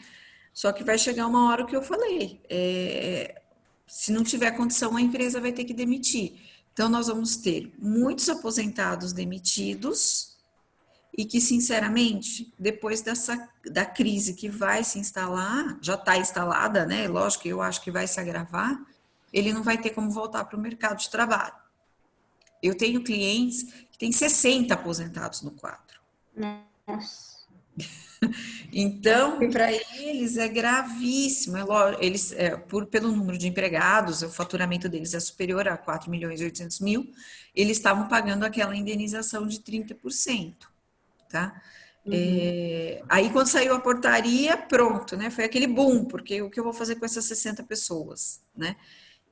[SPEAKER 2] Só que vai chegar uma hora que eu falei, se não tiver condição, a empresa vai ter que demitir. Então, nós vamos ter muitos aposentados demitidos e que, sinceramente, depois da crise que vai se instalar, já está instalada, né? Lógico que eu acho que vai se agravar, ele não vai ter como voltar para o mercado de trabalho. Eu tenho clientes que têm 60 aposentados no quadro.
[SPEAKER 3] Nossa.
[SPEAKER 2] Então, para eles é gravíssimo. Eles, pelo número de empregados, o faturamento deles é superior a 4 milhões e 800 mil, eles estavam pagando aquela indenização de 30%, tá? Aí, quando saiu a portaria, pronto, né? Foi aquele boom, porque o que eu vou fazer com essas 60 pessoas, né?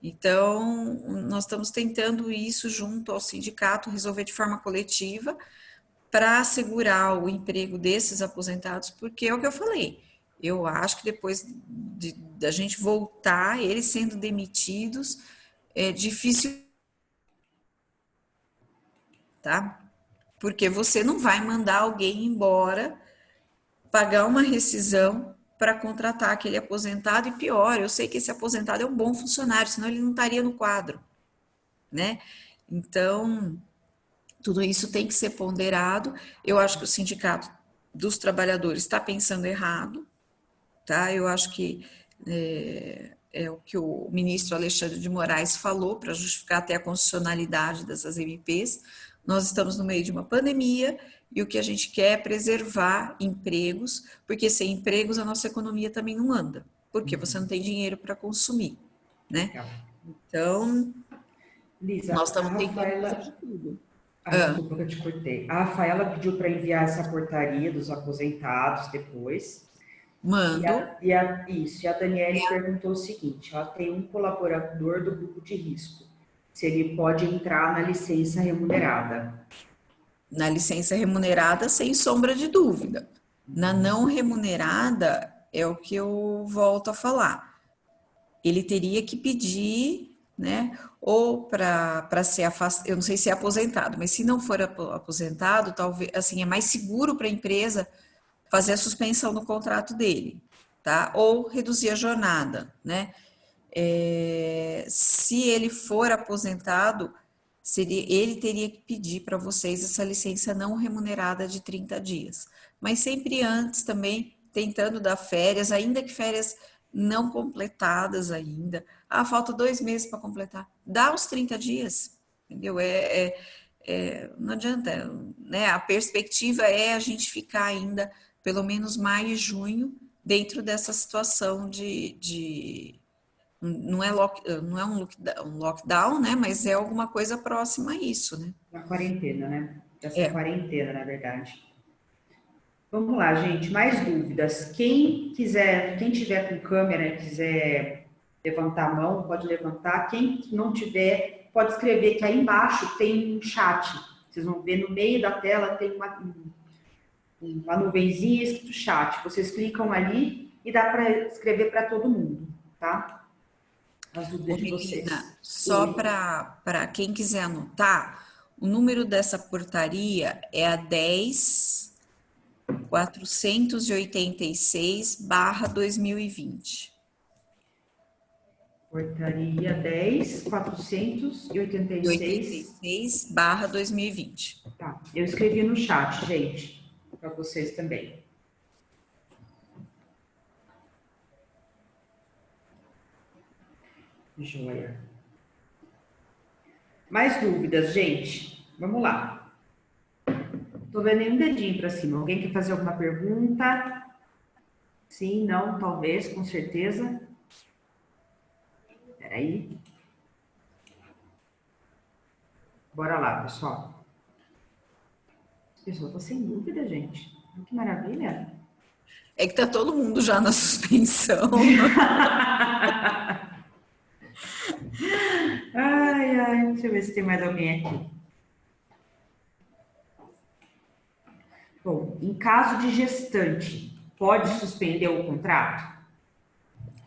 [SPEAKER 2] Então, nós estamos tentando isso junto ao sindicato, resolver de forma coletiva, para assegurar o emprego desses aposentados, porque é o que eu falei. Eu acho que depois da gente voltar, eles sendo demitidos, é difícil, tá? Porque você não vai mandar alguém embora, pagar uma rescisão para contratar aquele aposentado, e pior, eu sei que esse aposentado é um bom funcionário, senão ele não estaria no quadro, né? Então, tudo isso tem que ser ponderado. Eu acho que o sindicato dos trabalhadores está pensando errado, tá? Eu acho que é o que o ministro Alexandre de Moraes falou para justificar até a constitucionalidade dessas MPs. Nós estamos no meio de uma pandemia e o que a gente quer é preservar empregos, porque sem empregos a nossa economia também não anda, porque você não tem dinheiro para consumir, né? Então,
[SPEAKER 1] Lisa,
[SPEAKER 2] nós
[SPEAKER 1] a
[SPEAKER 2] estamos tentando fazer
[SPEAKER 1] Rafaela,
[SPEAKER 2] de tudo.
[SPEAKER 1] desculpa que eu te cortei. A Rafaela pediu para enviar essa portaria dos aposentados depois.
[SPEAKER 2] Mando.
[SPEAKER 1] E a Daniele perguntou o seguinte: ela tem um colaborador do grupo de risco, se ele pode entrar na licença remunerada.
[SPEAKER 2] Na licença remunerada, sem sombra de dúvida. Na não remunerada, é o que eu volto a falar. Ele teria que pedir, né? Ou para ser afastado, eu não sei se é aposentado, mas se não for aposentado, talvez, assim, é mais seguro para a empresa fazer a suspensão do contrato dele, tá? Ou reduzir a jornada, né? Se ele for aposentado, ele teria que pedir para vocês essa licença não remunerada de 30 dias. Mas sempre antes também, tentando dar férias, ainda que férias não completadas ainda. Ah, falta 2 meses para completar. Dá os 30 dias, entendeu? Não adianta, né? A perspectiva é a gente ficar ainda pelo menos maio e junho dentro dessa situação não é, não é um lockdown, né? Mas é alguma coisa próxima a isso, né?
[SPEAKER 1] Na quarentena, né? Dessa
[SPEAKER 2] É,
[SPEAKER 1] quarentena, na verdade. Vamos lá, gente. Mais dúvidas. Quem quiser, quem tiver com câmera e quiser levantar a mão, pode levantar. Quem não tiver, pode escrever, que aí embaixo tem um chat. Vocês vão ver no meio da tela tem uma nuvenzinha escrito chat. Vocês clicam ali e dá para escrever para todo mundo, tá? As dúvidas
[SPEAKER 2] ô
[SPEAKER 1] de
[SPEAKER 2] Melina,
[SPEAKER 1] vocês.
[SPEAKER 2] só
[SPEAKER 1] Oi.
[SPEAKER 2] para quem quiser anotar, o número dessa portaria é a 10.486/2020.
[SPEAKER 1] Portaria 10.486.
[SPEAKER 2] 86/2020.
[SPEAKER 1] Tá, eu escrevi no chat, gente, para vocês também. Joia. Mais dúvidas, gente? Vamos lá. Tô vendo nenhum dedinho para cima. Alguém quer fazer alguma pergunta? Sim, não, talvez, com certeza. Peraí. Bora lá, pessoal. As pessoas estão sem dúvida, gente. Que maravilha.
[SPEAKER 2] É que tá todo mundo já na suspensão.
[SPEAKER 1] Ai, ai, deixa eu ver se tem mais alguém aqui. Bom, em caso de gestante, pode suspender o contrato?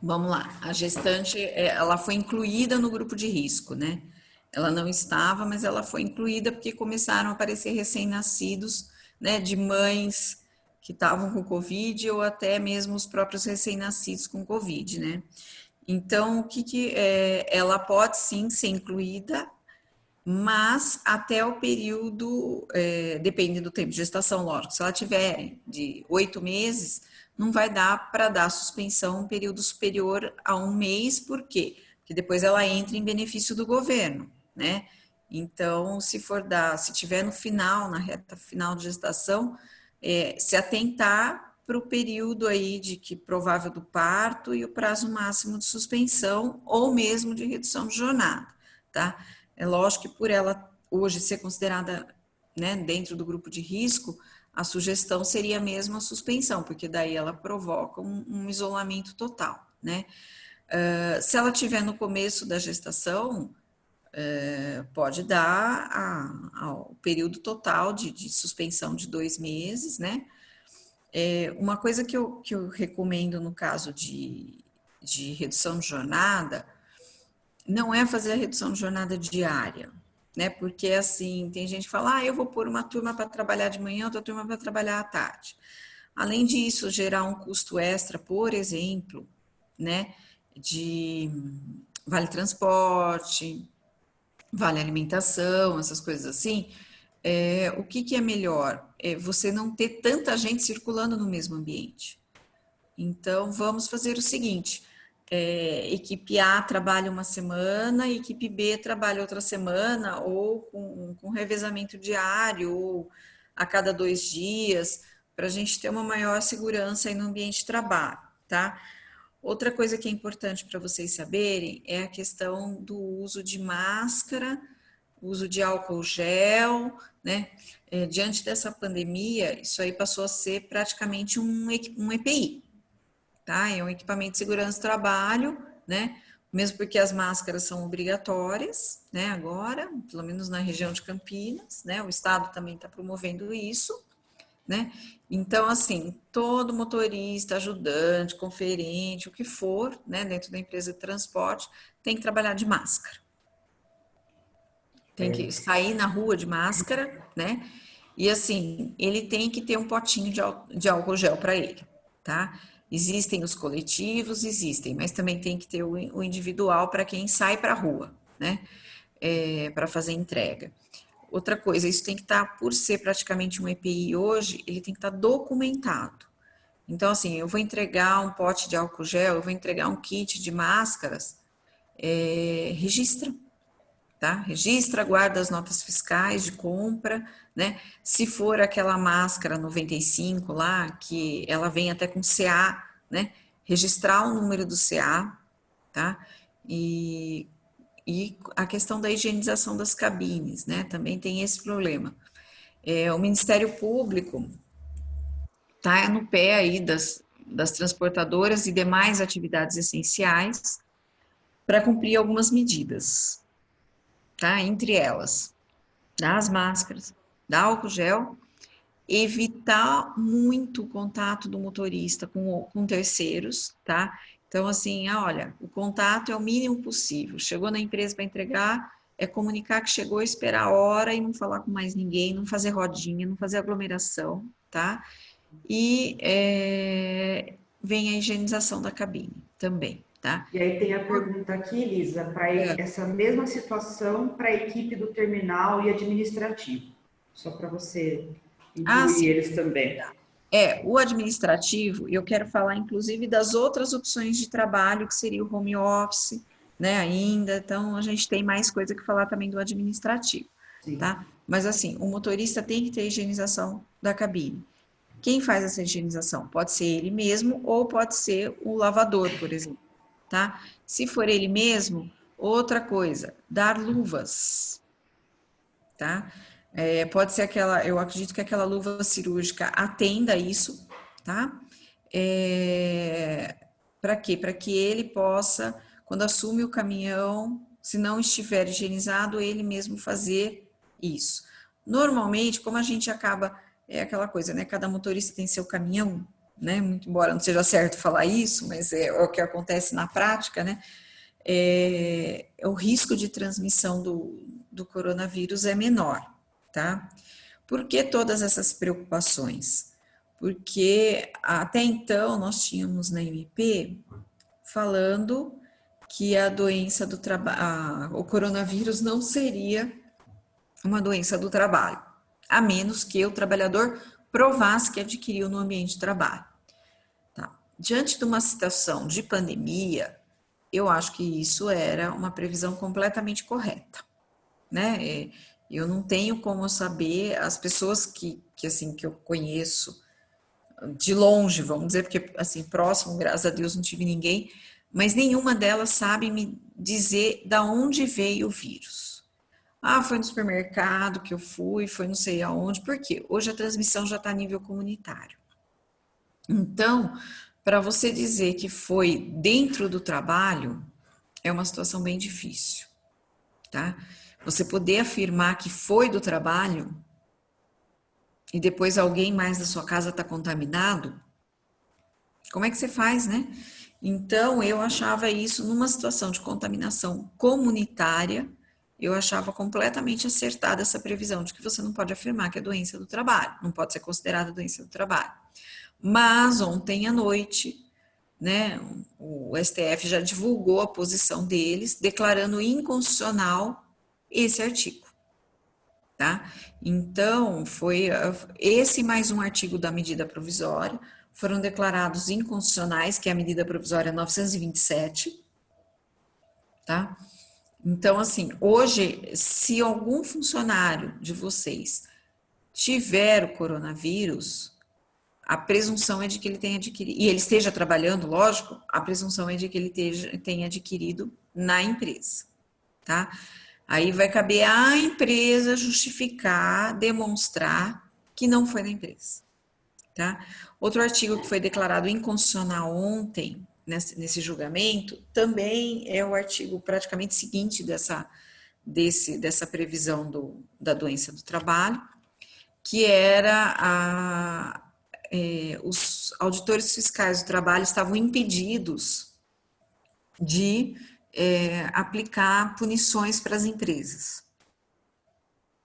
[SPEAKER 2] Vamos lá. A gestante, ela foi incluída no grupo de risco, né? Ela não estava, mas ela foi incluída porque começaram a aparecer recém-nascidos, né? De mães que estavam com Covid ou até mesmo os próprios recém-nascidos com Covid, né? Então, ela pode sim ser incluída, mas até o período, depende do tempo de gestação, lógico. Se ela tiver de 8 meses, não vai dar para dar suspensão um período superior a 1 mês, por quê? Porque depois ela entra em benefício do governo, né? Então, se tiver no final, na reta final de gestação, se atentar para o período aí de que provável do parto e o prazo máximo de suspensão ou mesmo de redução de jornada, tá? É lógico que por ela hoje ser considerada, né, dentro do grupo de risco, a sugestão seria mesmo a suspensão, porque daí ela provoca um isolamento total, né? Se ela tiver no começo da gestação, pode dar o período total de suspensão de 2 meses, né? Uma coisa que eu recomendo no caso de redução de jornada, não é fazer a redução de jornada diária, né? Porque assim, tem gente que fala, eu vou pôr uma turma para trabalhar de manhã, outra turma para trabalhar à tarde. Além disso, gerar um custo extra, por exemplo, né? De vale transporte, vale alimentação, essas coisas assim. O que é melhor? É você não ter tanta gente circulando no mesmo ambiente. Então, vamos fazer o seguinte: equipe A trabalha uma semana, equipe B trabalha outra semana, ou com revezamento diário, ou a cada 2 dias, para a gente ter uma maior segurança aí no ambiente de trabalho, tá? Outra coisa que é importante para vocês saberem é a questão do uso de máscara, uso de álcool gel, né? Diante dessa pandemia, isso aí passou a ser praticamente um EPI, tá? É um equipamento de segurança do trabalho, né? Mesmo porque as máscaras são obrigatórias, né? Agora, pelo menos na região de Campinas, né? O estado também está promovendo isso, né? Então, assim, todo motorista, ajudante, conferente, o que for, né? Dentro da empresa de transporte, tem que trabalhar de máscara. Tem que sair na rua de máscara, né? E assim, ele tem que ter um potinho de álcool gel para ele, tá? Existem os coletivos, existem, mas também tem que ter o individual para quem sai para a rua, né? Para fazer entrega. Outra coisa, isso tem que estar, por ser praticamente um EPI hoje, ele tem que estar documentado. Então, assim, eu vou entregar um pote de álcool gel, eu vou entregar um kit de máscaras, registra, tá? Registra, guarda as notas fiscais de compra, né? Se for aquela máscara 95 lá, que ela vem até com CA, né? Registrar o número do CA, tá? E a questão da higienização das cabines, né? Também tem esse problema. O Ministério Público tá no pé aí das transportadoras e demais atividades essenciais para cumprir algumas medidas, tá? Entre elas, das máscaras, da álcool gel, evitar muito o contato do motorista com terceiros, tá? Então, assim, olha, o contato é o mínimo possível. Chegou na empresa para entregar, comunicar que chegou, esperar a hora e não falar com mais ninguém, não fazer rodinha, não fazer aglomeração, tá? E vem a higienização da cabine também, tá?
[SPEAKER 1] E aí tem a pergunta aqui, Lisa, para essa mesma situação para a equipe do terminal e administrativo, só para você incluir eles também.
[SPEAKER 2] O administrativo, eu quero falar inclusive das outras opções de trabalho, que seria o home office, né, ainda, então a gente tem mais coisa que falar também do administrativo, sim, tá? Mas assim, o motorista tem que ter higienização da cabine. Quem faz essa higienização? Pode ser ele mesmo ou pode ser o lavador, por exemplo, tá? Se for ele mesmo, outra coisa, dar luvas, tá? Pode ser eu acredito que aquela luva cirúrgica atenda isso, tá? Para quê? Para que ele possa, quando assume o caminhão, se não estiver higienizado, ele mesmo fazer isso. Normalmente, como a gente acaba, é aquela coisa, né? Cada motorista tem seu caminhão, né? Muito embora não seja certo falar isso, mas é o que acontece na prática, né? O risco de transmissão do coronavírus é menor, tá? Por que todas essas preocupações? Porque até então nós tínhamos na MP falando que a doença do trabalho, o coronavírus não seria uma doença do trabalho, a menos que o trabalhador provasse que adquiriu no ambiente de trabalho. Tá. Diante de uma situação de pandemia, eu acho que isso era uma previsão completamente correta, né? Eu não tenho como saber, as pessoas que eu conheço de longe, vamos dizer, porque assim, próximo, graças a Deus, não tive ninguém, mas nenhuma delas sabe me dizer da onde veio o vírus. Ah, foi no supermercado que eu fui, foi não sei aonde, por quê? Hoje a transmissão já está a nível comunitário. Então, para você dizer que foi dentro do trabalho, é uma situação bem difícil, tá? Você poder afirmar que foi do trabalho e depois alguém mais da sua casa está contaminado, como é que você faz, né? Então, eu achava isso numa situação de contaminação comunitária, eu achava completamente acertada essa previsão de que você não pode afirmar que é doença do trabalho, não pode ser considerada doença do trabalho. Mas ontem à noite, né, o STF já divulgou a posição deles, declarando inconstitucional esse artigo, tá? Então, foi esse mais um artigo da medida provisória, foram declarados inconstitucionais, que é a medida provisória 927, tá? Então, assim, hoje, se algum funcionário de vocês tiver o coronavírus, a presunção é de que ele tenha adquirido, e ele esteja trabalhando, lógico, a presunção é de que ele tenha adquirido na empresa, tá? Aí vai caber à empresa justificar, demonstrar que não foi na empresa, tá? Outro artigo que foi declarado inconstitucional ontem, nesse julgamento, também é o artigo praticamente seguinte dessa previsão da doença do trabalho, que era os auditores fiscais do trabalho estavam impedidos de aplicar punições para as empresas,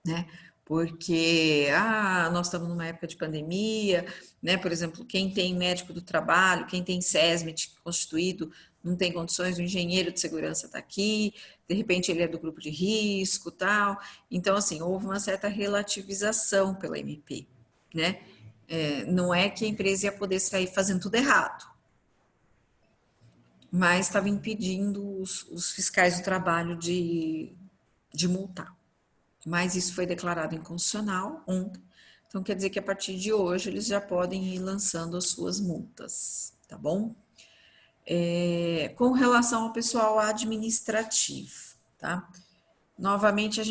[SPEAKER 2] né? Porque nós estamos numa época de pandemia, né? Por exemplo, quem tem médico do trabalho, quem tem SESMIT constituído, não tem condições, o engenheiro de segurança está aqui, de repente ele é do grupo de risco, tal. Então, assim, houve uma certa relativização pela MP, né? Não é que a empresa ia poder sair fazendo tudo errado, mas estava impedindo os fiscais do trabalho de multar. Mas isso foi declarado inconstitucional ontem, então quer dizer que a partir de hoje eles já podem ir lançando as suas multas, tá bom? Com relação ao pessoal administrativo, tá? Novamente, a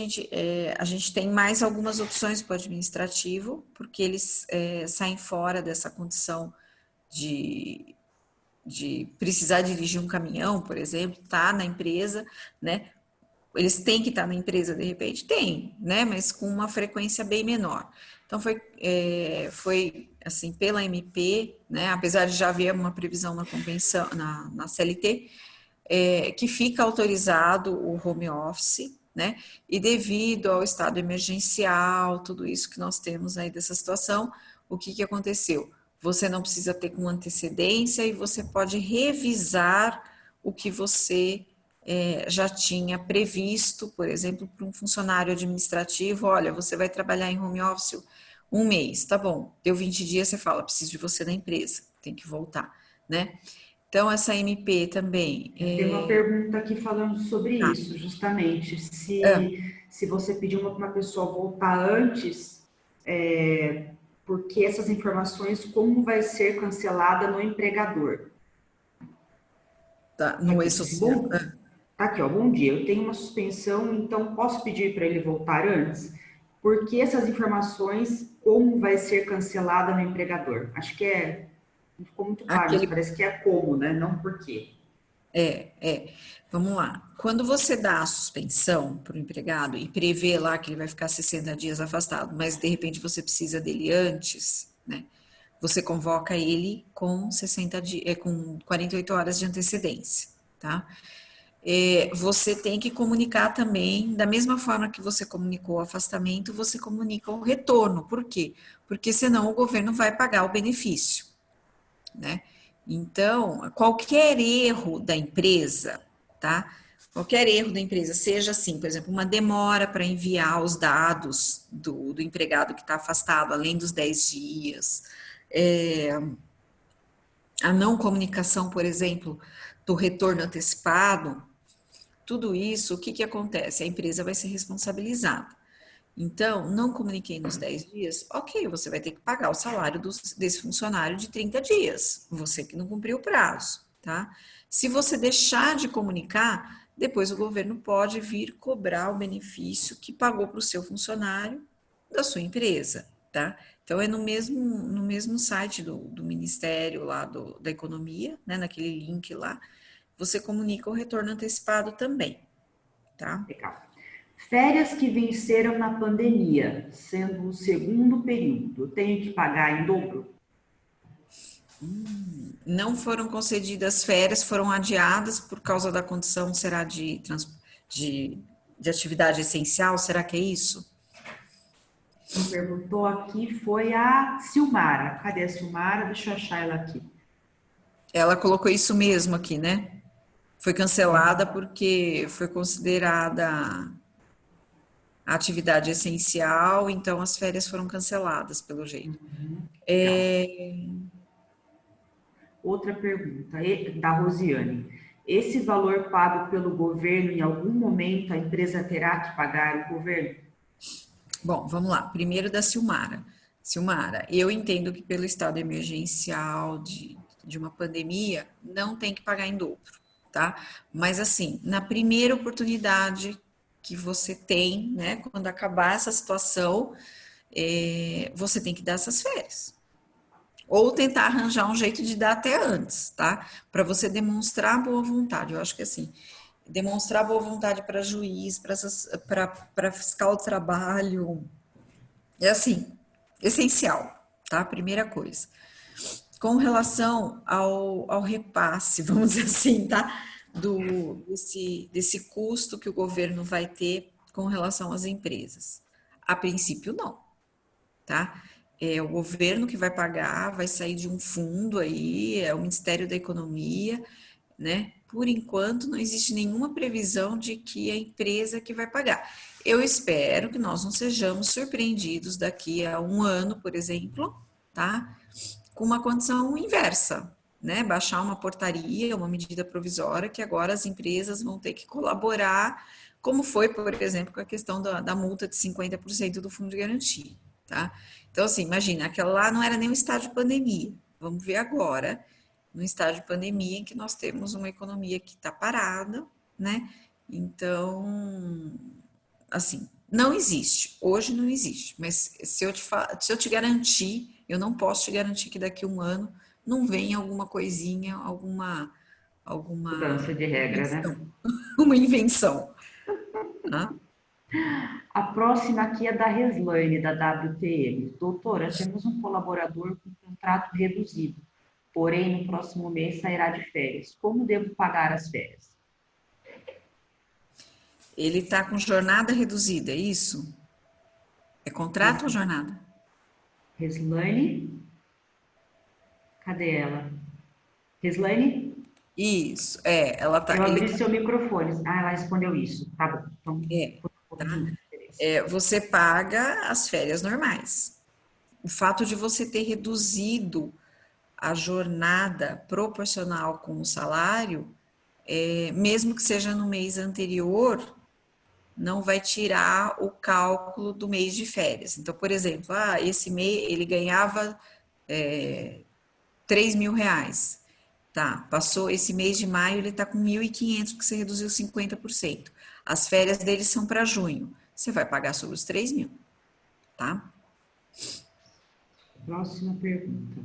[SPEAKER 2] gente tem mais algumas opções para o administrativo, porque eles saem fora dessa condição de precisar dirigir um caminhão, por exemplo, tá na empresa, né? Eles têm que estar na empresa de repente? Tem, né? Mas com uma frequência bem menor. Então, foi assim, pela MP, né? Apesar de já haver uma previsão na convenção, na CLT, que fica autorizado o home office, né? E devido ao estado emergencial, tudo isso que nós temos aí dessa situação, o que aconteceu? Você não precisa ter com antecedência e você pode revisar o que você já tinha previsto, por exemplo, para um funcionário administrativo, olha, você vai trabalhar em home office um mês, tá bom, deu 20 dias, você fala, preciso de você na empresa, tem que voltar, né? Então, essa MP também...
[SPEAKER 1] Tem uma pergunta aqui falando sobre isso, justamente, se você pedir para uma pessoa voltar antes, porque essas informações, como vai ser cancelada no empregador?
[SPEAKER 2] Tá, no e-social.
[SPEAKER 1] Tá aqui, ó, bom dia, eu tenho uma suspensão, então posso pedir para ele voltar antes? Porque essas informações, como vai ser cancelada no empregador? Acho que é Não ficou muito claro, mas
[SPEAKER 2] Aquele
[SPEAKER 1] parece que é como, né? Não por quê.
[SPEAKER 2] Vamos lá. Quando você dá a suspensão para o empregado e prevê lá que ele vai ficar 60 dias afastado, mas de repente você precisa dele antes, né? Você convoca ele com 60 dias, com 48 horas de antecedência, tá? Você tem que comunicar também, da mesma forma que você comunicou o afastamento, você comunica o retorno. Por quê? Porque senão o governo vai pagar o benefício, né? Então, qualquer erro da empresa, tá? Qualquer erro da empresa, seja assim, por exemplo, uma demora para enviar os dados do empregado que está afastado, além dos 10 dias, a não comunicação, por exemplo, do retorno antecipado, tudo isso, o que que acontece? A empresa vai ser responsabilizada. Então, não comuniquei nos 10 dias, ok, você vai ter que pagar o salário desse funcionário de 30 dias, você que não cumpriu o prazo, tá? Se você deixar de comunicar, depois o governo pode vir cobrar o benefício que pagou para o seu funcionário da sua empresa, tá? Então, é no mesmo site do Ministério lá da Economia, né, naquele link lá, você comunica o retorno antecipado também, tá?
[SPEAKER 1] Legal. Férias que venceram na pandemia, sendo o segundo período, tenho que pagar em dobro?
[SPEAKER 2] Não foram concedidas férias, foram adiadas por causa da condição, será de, de atividade essencial? Será que é isso?
[SPEAKER 1] Quem perguntou aqui foi a Silmara. Cadê a Silmara? Deixa eu achar ela aqui.
[SPEAKER 2] Ela colocou isso mesmo aqui, né? Foi cancelada porque foi considerada atividade essencial, então as férias foram canceladas, pelo jeito.
[SPEAKER 1] Legal. Outra pergunta, da Rosiane. Esse valor pago pelo governo, em algum momento a empresa terá que pagar o governo?
[SPEAKER 2] Bom, vamos lá. Primeiro da Silmara. Silmara, eu entendo que pelo estado emergencial de uma pandemia, não tem que pagar em dobro, tá? Mas assim, na primeira oportunidade que você tem, né, quando acabar essa situação, você tem que dar essas férias. Ou tentar arranjar um jeito de dar até antes, tá? Para você demonstrar boa vontade. Eu acho que assim, demonstrar boa vontade para juiz, para fiscal do trabalho, é assim, essencial, tá? Primeira coisa. Com relação ao repasse, vamos dizer assim, tá? Desse custo que o governo vai ter com relação às empresas. A princípio, não, tá? É o governo que vai pagar, vai sair de um fundo aí, é o Ministério da Economia, né? Por enquanto, não existe nenhuma previsão de que a empresa que vai pagar. Eu espero que nós não sejamos surpreendidos daqui a um ano, por exemplo, tá? Com uma condição inversa, né? Baixar uma portaria, uma medida provisória, que agora as empresas vão ter que colaborar, como foi, por exemplo, com a questão da multa de 50% do fundo de garantia, tá? Então, assim, imagina, aquela lá não era nem um estágio de pandemia. Vamos ver agora, no estágio de pandemia, em que nós temos uma economia que está parada, né? Então, assim, não existe, hoje não existe, mas se eu te garantir, eu não posso te garantir que daqui a um ano não venha alguma coisinha, alguma
[SPEAKER 1] Mudança de regra, né?
[SPEAKER 2] invenção, uma invenção, tá?
[SPEAKER 1] A próxima aqui é da Reslane, da WTM. Doutora, temos um colaborador com contrato reduzido, porém no próximo mês sairá de férias. Como devo pagar as férias?
[SPEAKER 2] Ele está com jornada reduzida, é isso? É contrato ou jornada?
[SPEAKER 1] Reslane, cadê ela? Reslane,
[SPEAKER 2] Isso,
[SPEAKER 1] eu
[SPEAKER 2] ele
[SPEAKER 1] abri
[SPEAKER 2] tá,
[SPEAKER 1] seu microfone. Ah, ela respondeu isso. Tá bom. Então,
[SPEAKER 2] tá?
[SPEAKER 1] corrigindo a diferença.
[SPEAKER 2] Você paga as férias normais. O fato de você ter reduzido a jornada proporcional com o salário, mesmo que seja no mês anterior, não vai tirar o cálculo do mês de férias. Então, por exemplo, esse mês ele ganhava 3.000 reais. Tá, passou esse mês de maio, ele está com 1.500, porque você reduziu 50%. As férias dele são para junho. Você vai pagar sobre os 3.000, tá?
[SPEAKER 1] Próxima pergunta.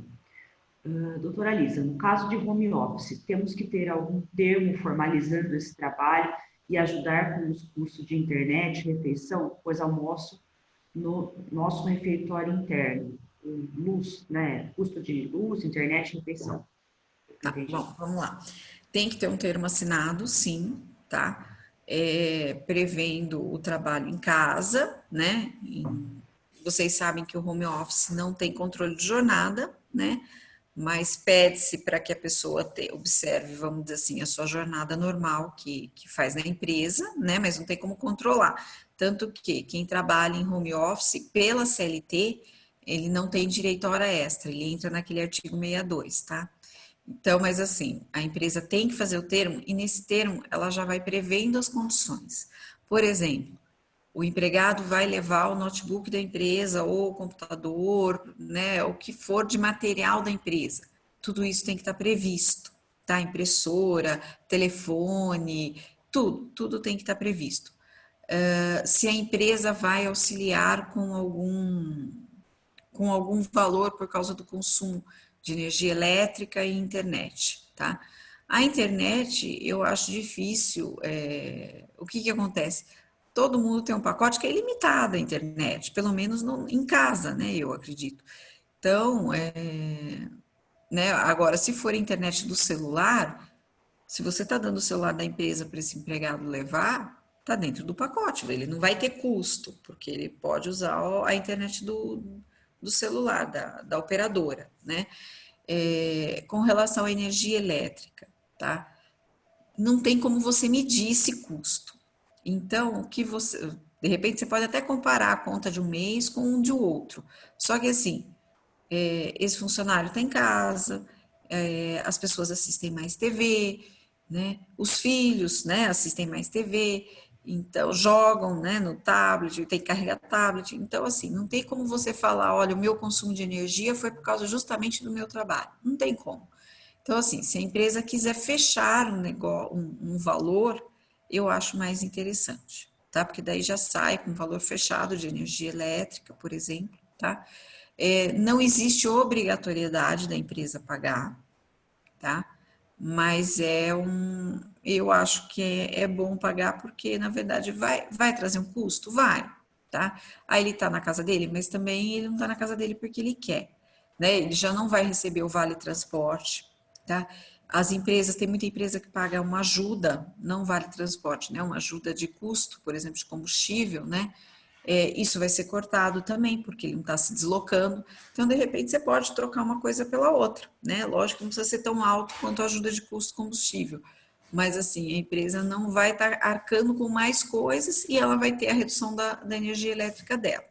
[SPEAKER 1] Doutora Lisa, no caso de home office, temos que ter algum termo formalizando esse trabalho e ajudar com os custos de internet, refeição, pois almoço no nosso refeitório interno, luz, né? Custo de luz, internet, refeição.
[SPEAKER 2] Tá,
[SPEAKER 1] Entendi.
[SPEAKER 2] bom, vamos lá. Tem que ter um termo assinado, sim, tá? Prevendo o trabalho em casa, né? Vocês sabem que o home office não tem controle de jornada, né? Mas pede-se para que a pessoa observe, vamos dizer assim, a sua jornada normal que faz na empresa, né? Mas não tem como controlar. Tanto que quem trabalha em home office pela CLT, ele não tem direito a hora extra, ele entra naquele artigo 62, tá? Então, mas assim, a empresa tem que fazer o termo e nesse termo ela já vai prevendo as condições. Por exemplo, o empregado vai levar o notebook da empresa ou o computador, né, o que for de material da empresa. Tudo isso tem que estar previsto, tá? Impressora, telefone, tudo tem que estar previsto. Se a empresa vai auxiliar com algum valor por causa do consumo de energia elétrica e internet, tá? A internet, eu acho difícil, o que acontece? Todo mundo tem um pacote que é ilimitado a internet, pelo menos em casa, né, eu acredito. Então, né, agora, se for a internet do celular, se você está dando o celular da empresa para esse empregado levar, está dentro do pacote, ele não vai ter custo, porque ele pode usar a internet do celular, da operadora, né? Com relação à energia elétrica, tá? Não tem como você medir esse custo. Então, o que você, de repente, você pode até comparar a conta de um mês com um de outro. Só que assim, esse funcionário está em casa, as pessoas assistem mais TV, né? Os filhos, né, assistem mais TV, então jogam, né, no tablet, tem que carregar tablet. Então, assim, não tem como você falar, olha, o meu consumo de energia foi por causa justamente do meu trabalho. Não tem como. Então, assim, se a empresa quiser fechar um negócio, um valor, eu acho mais interessante, tá? Porque daí já sai com valor fechado de energia elétrica, por exemplo, tá? Não existe obrigatoriedade da empresa pagar, tá? Mas eu acho que é bom pagar porque, na verdade, vai trazer um custo? Vai, tá? Aí ele tá na casa dele, mas também ele não tá na casa dele porque ele quer, né? Ele já não vai receber o vale transporte, tá? As empresas, tem muita empresa que paga uma ajuda, não vale transporte, né? Uma ajuda de custo, por exemplo, de combustível, né? Isso vai ser cortado também, porque ele não está se deslocando. Então, de repente, você pode trocar uma coisa pela outra, né? Lógico que não precisa ser tão alto quanto a ajuda de custo combustível, mas assim, a empresa não vai estar arcando com mais coisas e ela vai ter a redução da energia elétrica dela.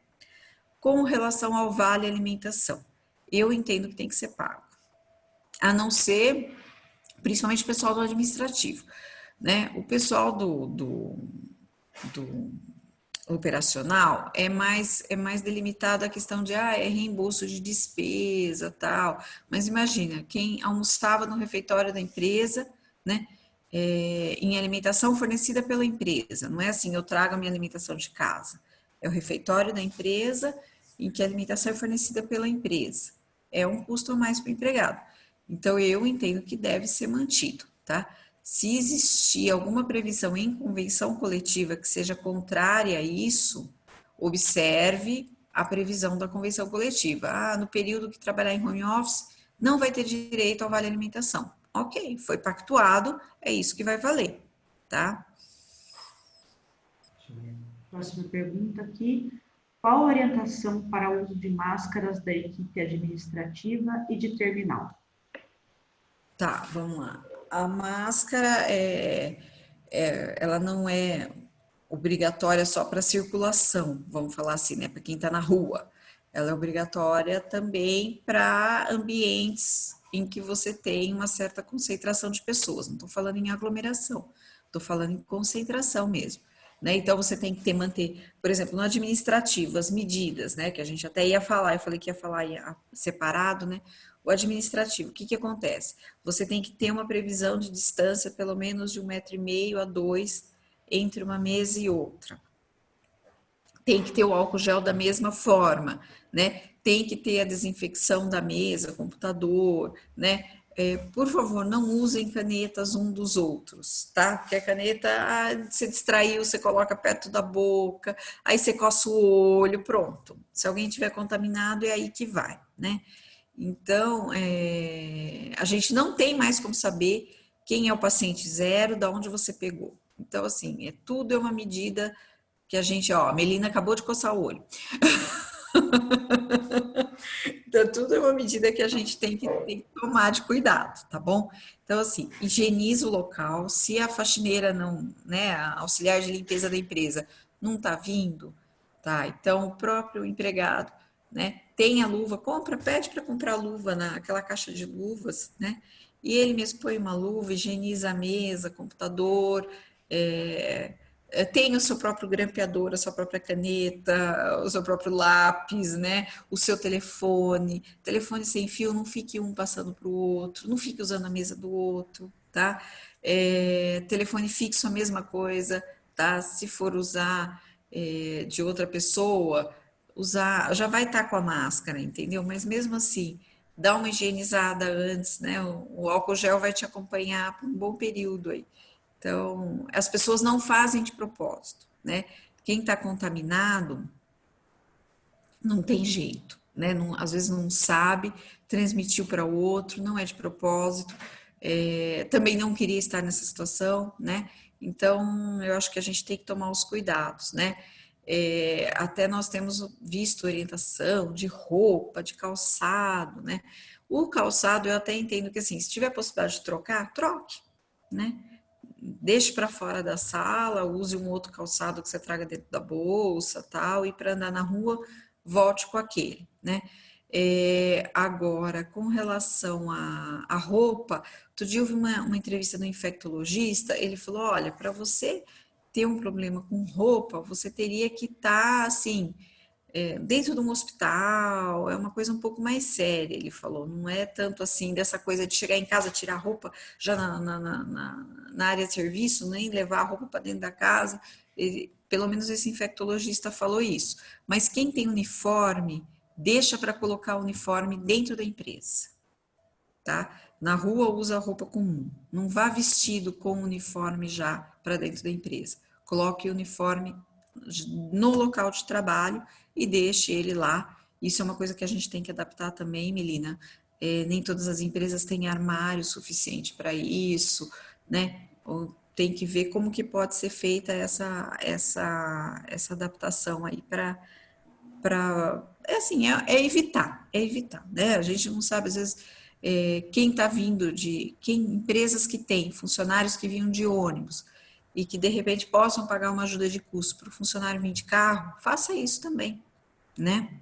[SPEAKER 2] Com relação ao vale alimentação, eu entendo que tem que ser pago, a não ser, principalmente o pessoal do administrativo, né? O pessoal do operacional é mais delimitado a questão de é reembolso de despesa, tal. Mas imagina, quem almoçava no refeitório da empresa, né? Em alimentação fornecida pela empresa. Não é assim, eu trago a minha alimentação de casa. É o refeitório da empresa em que a alimentação é fornecida pela empresa. É um custo a mais para o empregado. Então, eu entendo que deve ser mantido, tá? Se existir alguma previsão em convenção coletiva que seja contrária a isso, observe a previsão da convenção coletiva. No período que trabalhar em home office, não vai ter direito ao vale alimentação. Ok, foi pactuado, é isso que vai valer, tá?
[SPEAKER 1] Próxima pergunta aqui. Qual a orientação para o uso de máscaras da equipe administrativa e de terminal?
[SPEAKER 2] Tá, vamos lá. A máscara ela não é obrigatória só para circulação, vamos falar assim, né? Para quem está na rua. Ela é obrigatória também para ambientes em que você tem uma certa concentração de pessoas. Não estou falando em aglomeração, estou falando em concentração mesmo. Né? Então você tem que manter, por exemplo, no administrativo, as medidas, né? Que a gente até ia falar, eu falei que ia falar separado, né? O administrativo, o que acontece? Você tem que ter uma previsão de distância, pelo menos de 1,5 m a 2 entre uma mesa e outra. Tem que ter o álcool gel da mesma forma, né? tem que ter a desinfecção da mesa, computador, né? Por favor, não usem canetas um dos outros, tá? Porque a caneta, você distraiu, você coloca perto da boca, aí você coça o olho, pronto. Se alguém tiver contaminado, é aí que vai, né? Então, a gente não tem mais como saber quem é o paciente zero, da onde você pegou. Então, assim, tudo é uma medida que a gente, ó, a Melina acabou de coçar o olho. Então, tudo é uma medida que a gente tem que tomar de cuidado, tá bom? Então, assim, higieniza o local. Se a faxineira não, né, a auxiliar de limpeza da empresa não tá vindo, tá? Então, o próprio empregado, né, tem a luva, pede para comprar luva naquela caixa de luvas, né? E ele mesmo põe uma luva, higieniza a mesa, computador, tem o seu próprio grampeador, a sua própria caneta, o seu próprio lápis, né? O seu telefone sem fio, não fique um passando para o outro, não fique usando a mesa do outro, tá? Telefone fixo, a mesma coisa, tá? Se for usar de outra pessoa, já vai estar com a máscara, entendeu? Mas mesmo assim, dá uma higienizada antes, né? O álcool gel vai te acompanhar por um bom período aí. Então, as pessoas não fazem de propósito, né? Quem está contaminado não tem jeito, né? Não, às vezes não sabe, transmitiu para o outro, não é de propósito, também não queria estar nessa situação, né? Então, eu acho que a gente tem que tomar os cuidados, né? Até nós temos visto orientação de roupa, de calçado, né? O calçado eu até entendo que assim, se tiver a possibilidade de trocar, troque, né? Deixe para fora da sala, use um outro calçado que você traga dentro da bolsa, tal, e para andar na rua, volte com aquele, né? Agora, com relação à roupa, outro dia eu vi uma entrevista do infectologista, ele falou, olha, para você ter um problema com roupa, você teria que estar, assim, dentro de um hospital, é uma coisa um pouco mais séria, ele falou, não é tanto assim dessa coisa de chegar em casa, tirar a roupa já na área de serviço, nem levar a roupa para dentro da casa, pelo menos esse infectologista falou isso, mas quem tem uniforme, deixa para colocar o uniforme dentro da empresa, tá? Na rua usa a roupa comum, não vá vestido com uniforme já para dentro da empresa, coloque o uniforme no local de trabalho e deixe ele lá. Isso é uma coisa que a gente tem que adaptar também, Melina. Nem todas as empresas têm armário suficiente para isso, né? Ou tem que ver como que pode ser feita essa adaptação aí para evitar, né? A gente não sabe, às vezes, quem está vindo empresas que têm funcionários que vinham de ônibus, e que de repente possam pagar uma ajuda de custo para o funcionário vir de carro, faça isso também, né?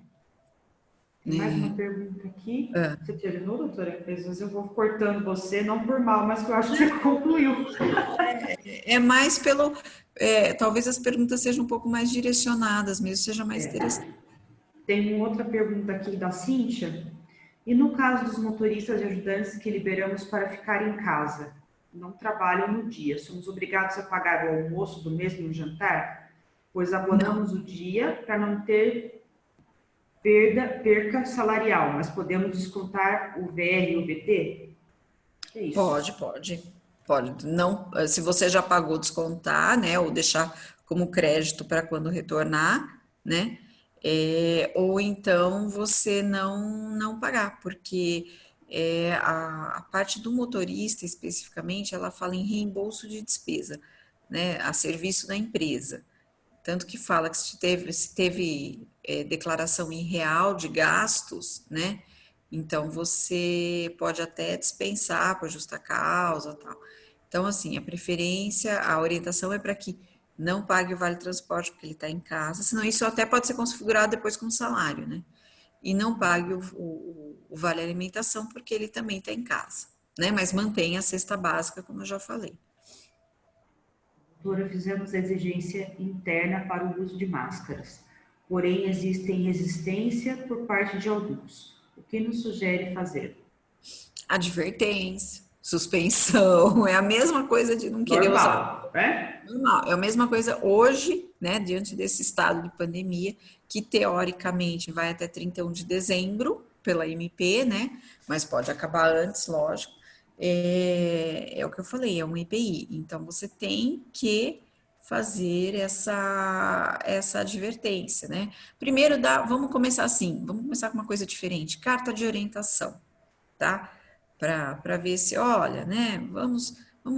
[SPEAKER 1] Tem mais uma pergunta aqui. Você terminou, doutora? Às vezes eu vou cortando você, não por mal, mas que eu acho que você concluiu.
[SPEAKER 2] Mais pelo... talvez as perguntas sejam um pouco mais direcionadas mesmo, seja mais interessante.
[SPEAKER 1] Tem uma outra pergunta aqui da Cíntia. E no caso dos motoristas e ajudantes que liberamos para ficar em casa, não trabalham no dia, somos obrigados a pagar o almoço do mesmo jantar? Pois abonamos o dia para não ter perca salarial, mas podemos descontar o VR e o VT? É isso.
[SPEAKER 2] Pode. Não, se você já pagou, descontar, né, ou deixar como crédito para quando retornar, né, ou então você não pagar, porque a parte do motorista especificamente, ela fala em reembolso de despesa, né, a serviço da empresa. Tanto que fala que se teve declaração em real de gastos, né, então você pode até dispensar por justa causa, tal. Então, assim, a preferência, a orientação é para que não pague o vale transporte porque ele está em casa, senão isso até pode ser configurado depois como salário, né? E não pague o vale alimentação porque ele também está em casa, né? Mas mantenha a cesta básica, como eu já falei.
[SPEAKER 1] Doutora, fizemos a exigência interna para o uso de máscaras, porém existem resistência por parte de alguns. O que nos sugere fazer?
[SPEAKER 2] Advertência, suspensão, é a mesma coisa de não querer
[SPEAKER 1] Normal,
[SPEAKER 2] usar.
[SPEAKER 1] né?
[SPEAKER 2] Normal, é a mesma coisa hoje, né, diante desse estado de pandemia, que teoricamente vai até 31 de dezembro, pela MP, né, mas pode acabar antes, lógico, é o que eu falei, é um EPI, então você tem que fazer essa advertência, né? Primeiro, vamos começar assim, vamos começar com uma coisa diferente, carta de orientação, tá? Para ver se, olha, né, vamos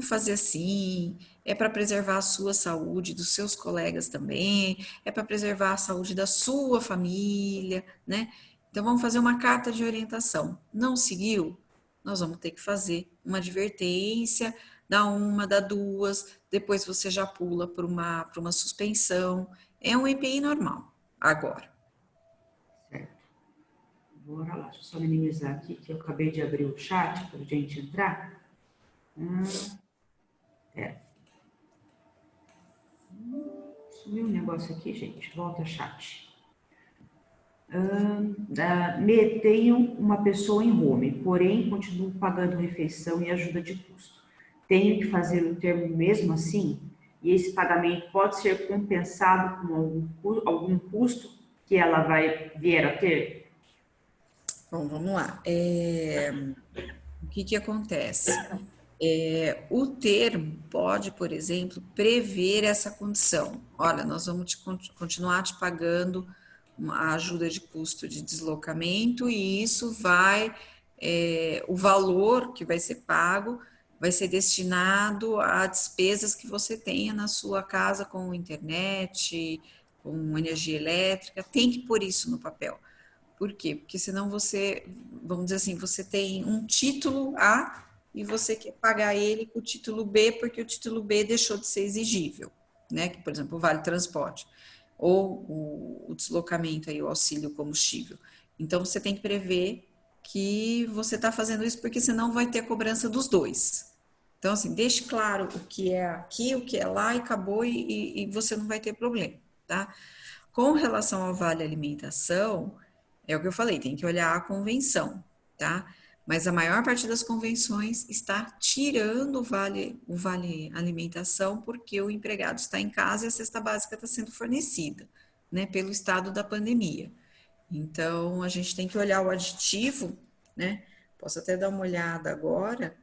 [SPEAKER 2] fazer assim, é para preservar a sua saúde, dos seus colegas também, é para preservar a saúde da sua família, né? Então, vamos fazer uma carta de orientação. Não seguiu? Nós vamos ter que fazer uma advertência, dá uma, dá duas, depois você já pula para uma suspensão. É um EPI normal, agora.
[SPEAKER 1] Certo. Bora lá, deixa eu só minimizar aqui, que eu acabei de abrir o chat para a gente entrar. Sumiu um negócio aqui, gente. Volta chat. Tenho uma pessoa em home, porém continuo pagando refeição e ajuda de custo. Tenho que fazer o termo mesmo assim? E esse pagamento pode ser compensado com algum custo que ela vai vier a ter?
[SPEAKER 2] Bom, vamos lá. O que acontece? O termo pode, por exemplo, prever essa condição. Olha, nós vamos continuar te pagando a ajuda de custo de deslocamento e isso vai, o valor que vai ser pago vai ser destinado a despesas que você tenha na sua casa com internet, com energia elétrica, tem que pôr isso no papel. Por quê? Porque senão você, vamos dizer assim, você tem um título A e você quer pagar ele com o título B porque o título B deixou de ser exigível, né? Que, por exemplo, o vale transporte ou o deslocamento aí, o auxílio combustível. Então, você tem que prever que você está fazendo isso porque senão vai ter a cobrança dos dois. Então, assim, deixe claro o que é aqui, o que é lá e acabou e você não vai ter problema, tá? Com relação ao vale alimentação, é o que eu falei, tem que olhar a convenção, tá? Mas a maior parte das convenções está tirando o vale alimentação porque o empregado está em casa e a cesta básica está sendo fornecida, né, pelo estado da pandemia. Então, a gente tem que olhar o aditivo, né? Posso até dar uma olhada agora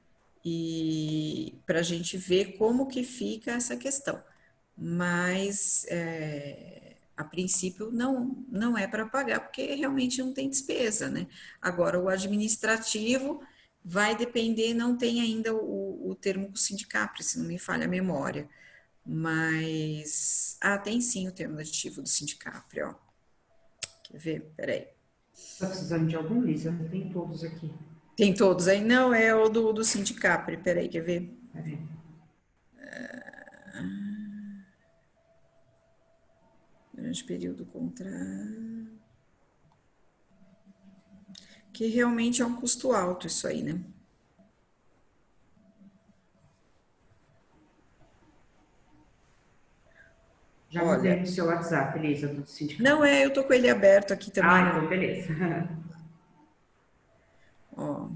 [SPEAKER 2] e para a gente ver como que fica essa questão. Mas a princípio não é para pagar, porque realmente não tem despesa, né? Agora, o administrativo vai depender, não tem ainda o termo com o Sindicapre, se não me falha a memória. Mas, tem sim o termo aditivo do Sindicapre, ó. Quer ver? Peraí.
[SPEAKER 1] Está precisando de algum, Lisa? Tem todos aqui.
[SPEAKER 2] Tem todos aí? Não, é o do Sindicapre, peraí, quer ver?
[SPEAKER 1] Peraí.
[SPEAKER 2] Durante período contrário. Que realmente é um custo alto isso aí, né?
[SPEAKER 1] Já mandei no seu WhatsApp, Lisa, do sindicato.
[SPEAKER 2] Não, eu tô com ele aberto aqui também.
[SPEAKER 1] Então beleza.
[SPEAKER 2] Ó.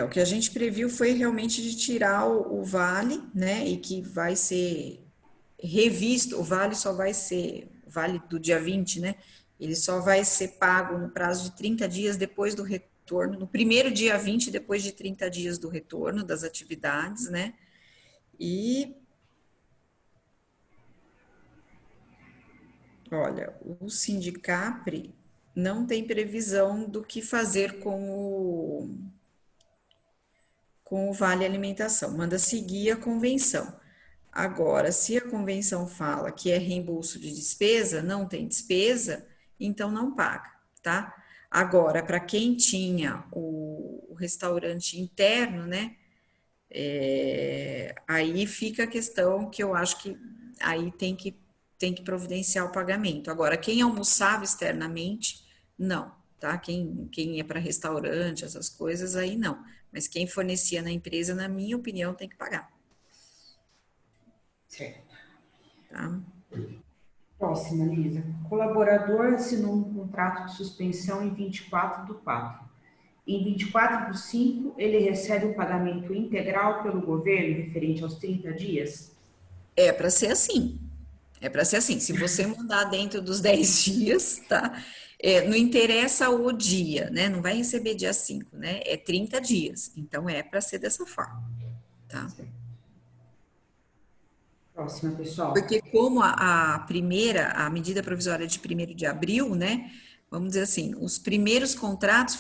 [SPEAKER 2] O que a gente previu foi realmente de tirar o vale, né, e que vai ser revisto, o vale só vai ser, o vale do dia 20, né, ele só vai ser pago no prazo de 30 dias depois do retorno, no primeiro dia 20, depois de 30 dias do retorno das atividades, né, e olha, o Sindicapre não tem previsão do que fazer com o Vale Alimentação, manda seguir a convenção. Agora, se a convenção fala que é reembolso de despesa, não tem despesa, então não paga, tá? Agora, para quem tinha o restaurante interno, né? Aí fica a questão que eu acho que aí tem que providenciar o pagamento. Agora, quem almoçava externamente, não, tá? Quem ia para restaurante, essas coisas, aí não. Mas quem fornecia na empresa, na minha opinião, tem que pagar.
[SPEAKER 1] Certo.
[SPEAKER 2] Tá?
[SPEAKER 1] Próxima, Lisa. Colaborador assinou um contrato de suspensão em 24/4 em 24/5, ele recebe o pagamento integral pelo governo referente aos 30 dias?
[SPEAKER 2] É para ser assim. É para ser assim. Se você mandar dentro dos 10 dias, tá? Não interessa o dia, né? Não vai receber dia 5, né? É 30 dias. Então é para ser dessa forma, tá?
[SPEAKER 1] Próxima, pessoal.
[SPEAKER 2] Porque como a medida provisória de 1º de abril, né? Vamos dizer assim, os primeiros contratos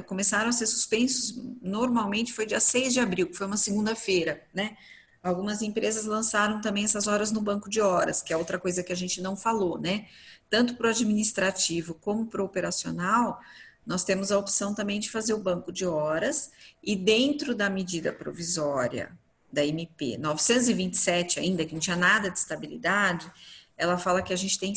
[SPEAKER 2] começaram a ser suspensos, normalmente foi dia 6 de abril, que foi uma segunda-feira, né? Algumas empresas lançaram também essas horas no banco de horas, que é outra coisa que a gente não falou, né? Tanto para o administrativo como para o operacional, nós temos a opção também de fazer o banco de horas, e dentro da medida provisória da MP 927 ainda, que não tinha nada de estabilidade, ela fala que a gente tem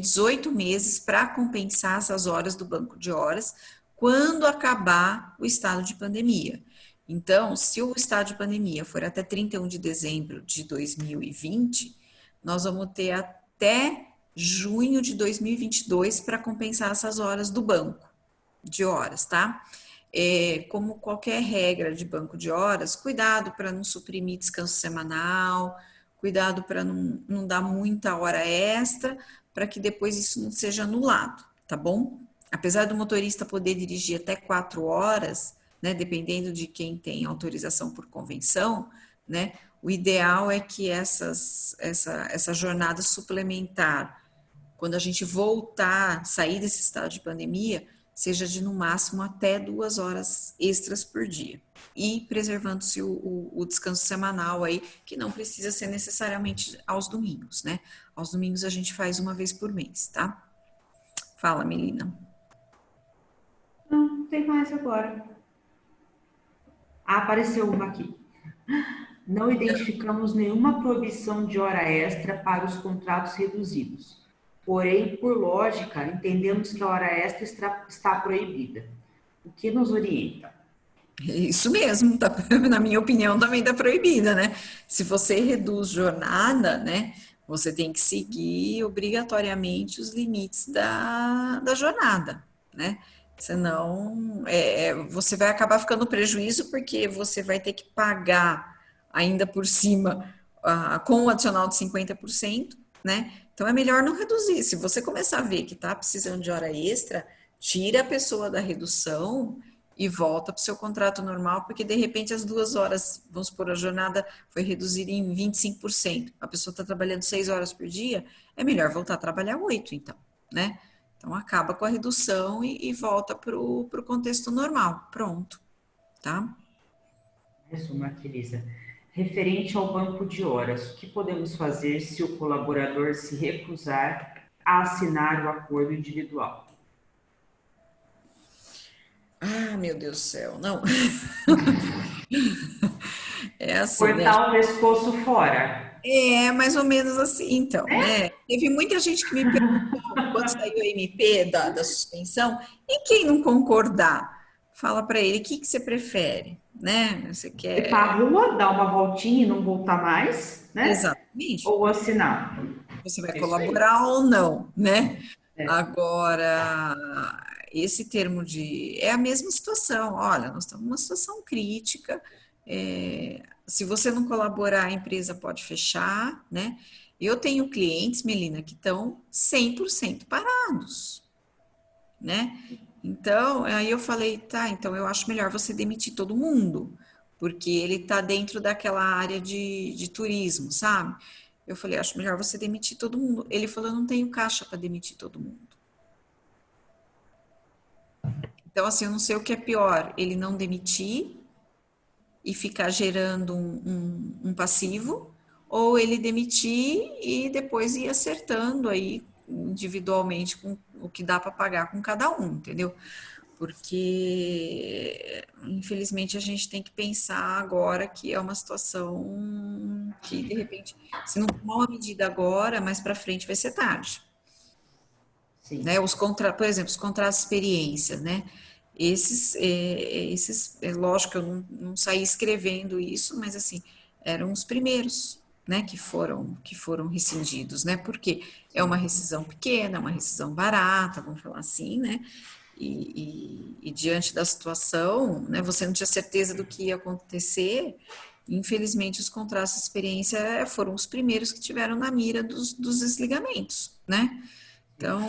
[SPEAKER 2] 18 meses para compensar essas horas do banco de horas quando acabar o estado de pandemia. Então, se o estado de pandemia for até 31 de dezembro de 2020, nós vamos ter até junho de 2022 para compensar essas horas do banco de horas, tá? Como qualquer regra de banco de horas, cuidado para não suprimir descanso semanal, cuidado para não dar muita hora extra, para que depois isso não seja anulado, tá bom? Apesar do motorista poder dirigir até 4 horas, né, dependendo de quem tem autorização por convenção, né, o ideal é que essa jornada suplementar, quando a gente voltar, sair desse estado de pandemia, seja de no máximo até 2 horas extras por dia. E preservando-se o descanso semanal aí, que não precisa ser necessariamente aos domingos, né? Aos domingos a gente faz uma vez por mês, tá? Fala, Melina.
[SPEAKER 1] Não tem mais agora. Ah, apareceu uma aqui. Não identificamos nenhuma proibição de hora extra para os contratos reduzidos. Porém, por lógica, entendemos que a hora extra está proibida. O que nos orienta?
[SPEAKER 2] Isso mesmo, tá, na minha opinião também está proibida, né? Se você reduz jornada, né, você tem que seguir obrigatoriamente os limites da jornada, né? Senão, você vai acabar ficando no prejuízo porque você vai ter que pagar ainda por cima com o adicional de 50%, né? Então é melhor não reduzir. Se você começar a ver que está precisando de hora extra, tira a pessoa da redução e volta para o seu contrato normal, porque de repente as 2 horas, vamos supor, a jornada foi reduzida em 25%. A pessoa está trabalhando 6 horas por dia, é melhor voltar a trabalhar 8, então, né? Então acaba com a redução e volta para o contexto normal. Pronto, tá?
[SPEAKER 1] Mais uma, Teresa. Referente ao banco de horas, o que podemos fazer se o colaborador se recusar a assinar o acordo individual?
[SPEAKER 2] Ah, meu Deus do céu, não. É assim, né?
[SPEAKER 1] Cortar o pescoço fora.
[SPEAKER 2] É mais ou menos assim, então, né? Teve muita gente que me perguntou quando saiu a MP da suspensão, e quem não concordar, fala para ele, o que você prefere, né? Você
[SPEAKER 1] Ir para a
[SPEAKER 2] quer...
[SPEAKER 1] rua, dar uma voltinha e não voltar mais, né?
[SPEAKER 2] Exatamente.
[SPEAKER 1] Ou assinar.
[SPEAKER 2] Você vai
[SPEAKER 1] É isso aí.
[SPEAKER 2] colaborar ou não, né?
[SPEAKER 1] É.
[SPEAKER 2] Agora, esse termo é a mesma situação. Olha, nós estamos numa situação crítica. Se você não colaborar, a empresa pode fechar, né? Eu tenho clientes, Melina, que estão 100% parados, né? Então, aí eu falei, tá, então eu acho melhor você demitir todo mundo, porque ele está dentro daquela área de turismo, sabe? Eu falei, acho melhor você demitir todo mundo. Ele falou, eu não tenho caixa para demitir todo mundo. Então, assim, eu não sei o que é pior, ele não demitir e ficar gerando um passivo, ou ele demitir e depois ir acertando aí individualmente com o que dá para pagar com cada um, entendeu? Porque, infelizmente, a gente tem que pensar agora que é uma situação que, de repente, se não tomar uma medida agora, mais para frente vai ser tarde.
[SPEAKER 1] Sim.
[SPEAKER 2] Né? Por exemplo, os contratos de experiência, né? Lógico que eu não saí escrevendo isso, mas assim, eram os primeiros, né, que foram rescindidos, né? Porque é uma rescisão pequena, uma rescisão barata, vamos falar assim, né? e diante da situação, né, você não tinha certeza do que ia acontecer, infelizmente os contratos de experiência foram os primeiros que tiveram na mira dos desligamentos, né? Então,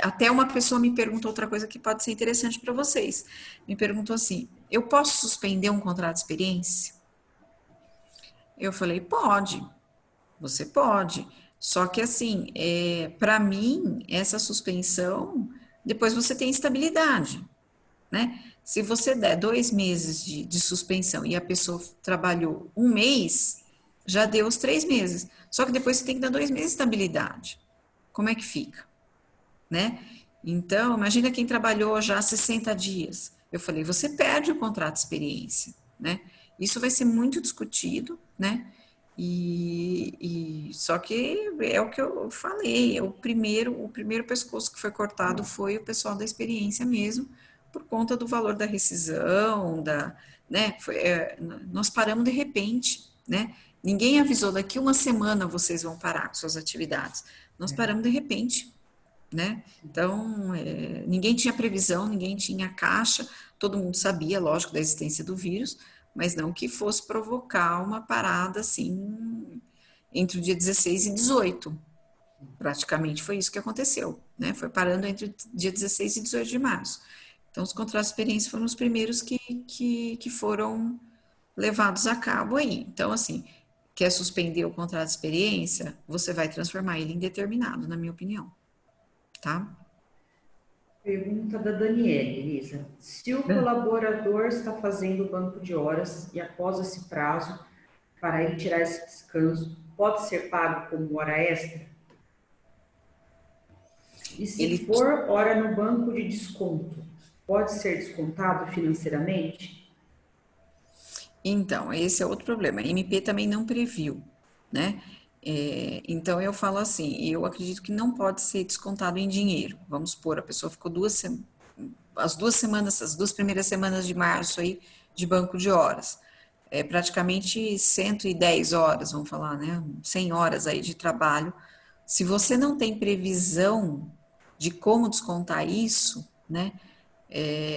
[SPEAKER 2] até uma pessoa me perguntou outra coisa que pode ser interessante para vocês. Me perguntou assim: eu posso suspender um contrato de experiência? Eu falei: pode, você pode. Só que assim, para mim, essa suspensão, depois você tem estabilidade, né? Se você der 2 meses de suspensão e a pessoa trabalhou um mês, já deu os 3 meses. Só que depois você tem que dar 2 meses de estabilidade. Como é que fica? Né? Então, imagina quem trabalhou já 60 dias. Eu falei, você perde o contrato de experiência, né? Isso vai ser muito discutido, né? Só que é o que eu falei, o primeiro pescoço que foi cortado foi o pessoal da experiência mesmo, por conta do valor da rescisão, né? Nós paramos de repente, né? Ninguém avisou, daqui uma semana vocês vão parar com suas atividades. Nós paramos de repente, né? Então, ninguém tinha previsão, ninguém tinha caixa, todo mundo sabia, lógico, da existência do vírus, mas não que fosse provocar uma parada assim entre o dia 16 e 18. Praticamente foi isso que aconteceu, né? Foi parando entre o dia 16 e 18 de março. Então, os contratos de experiência foram os primeiros que foram levados a cabo aí. Então, assim, quer suspender o contrato de experiência, você vai transformar ele em determinado, na minha opinião. Tá?
[SPEAKER 1] Pergunta da Daniele, Elisa. Se o colaborador está fazendo banco de horas e após esse prazo, para ele tirar esse descanso, pode ser pago como hora extra? E se
[SPEAKER 2] Ele,
[SPEAKER 1] for hora no banco de desconto, pode ser descontado financeiramente?
[SPEAKER 2] então, esse é outro problema. A MP também não previu, né? Então, eu falo assim, eu acredito que não pode ser descontado em dinheiro. Vamos supor, a pessoa ficou as 2 semanas, as 2 primeiras semanas de março aí, de banco de horas. É praticamente 110 horas, vamos falar, né? 100 horas aí de trabalho. Se você não tem previsão de como descontar isso, né?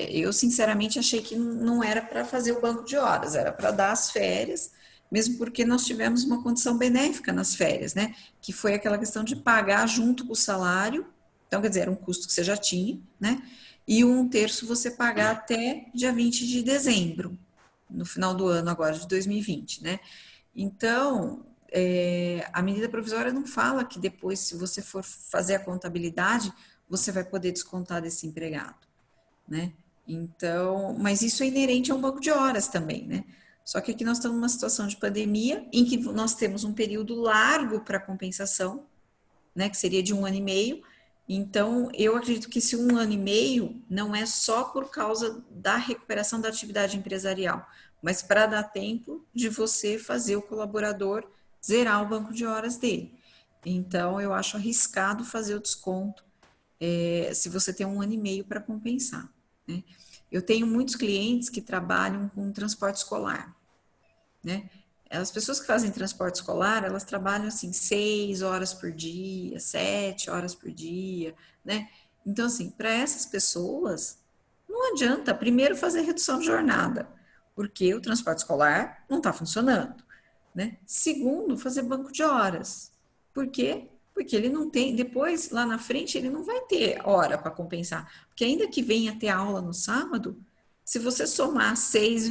[SPEAKER 2] Eu sinceramente achei que não era para fazer o banco de horas, era para dar as férias, mesmo porque nós tivemos uma condição benéfica nas férias, né? Que foi aquela questão de pagar junto com o salário, então quer dizer, era um custo que você já tinha, né? E 1/3 você pagar até dia 20 de dezembro, no final do ano agora de 2020, né? Então, a medida provisória não fala que depois, se você for fazer a contabilidade, você vai poder descontar desse empregado, né? Então, mas isso é inerente a um banco de horas também, né? Só que aqui nós estamos numa situação de pandemia em que nós temos um período largo para compensação, né? Que seria de 1 ano e meio. Então, eu acredito que esse 1 ano e meio não é só por causa da recuperação da atividade empresarial, mas para dar tempo de você fazer o colaborador zerar o banco de horas dele. Então, eu acho arriscado fazer o desconto se você tem 1 ano e meio para compensar, né? Eu tenho muitos clientes que trabalham com transporte escolar, né? As pessoas que fazem transporte escolar, elas trabalham assim 6 horas por dia, 7 horas por dia, né? Então, assim, para essas pessoas, não adianta primeiro fazer redução de jornada, porque o transporte escolar não está funcionando, né? Segundo, fazer banco de horas. Por quê? Porque ele não tem, depois, lá na frente, ele não vai ter hora para compensar. Porque ainda que venha ter aula no sábado, se você somar 6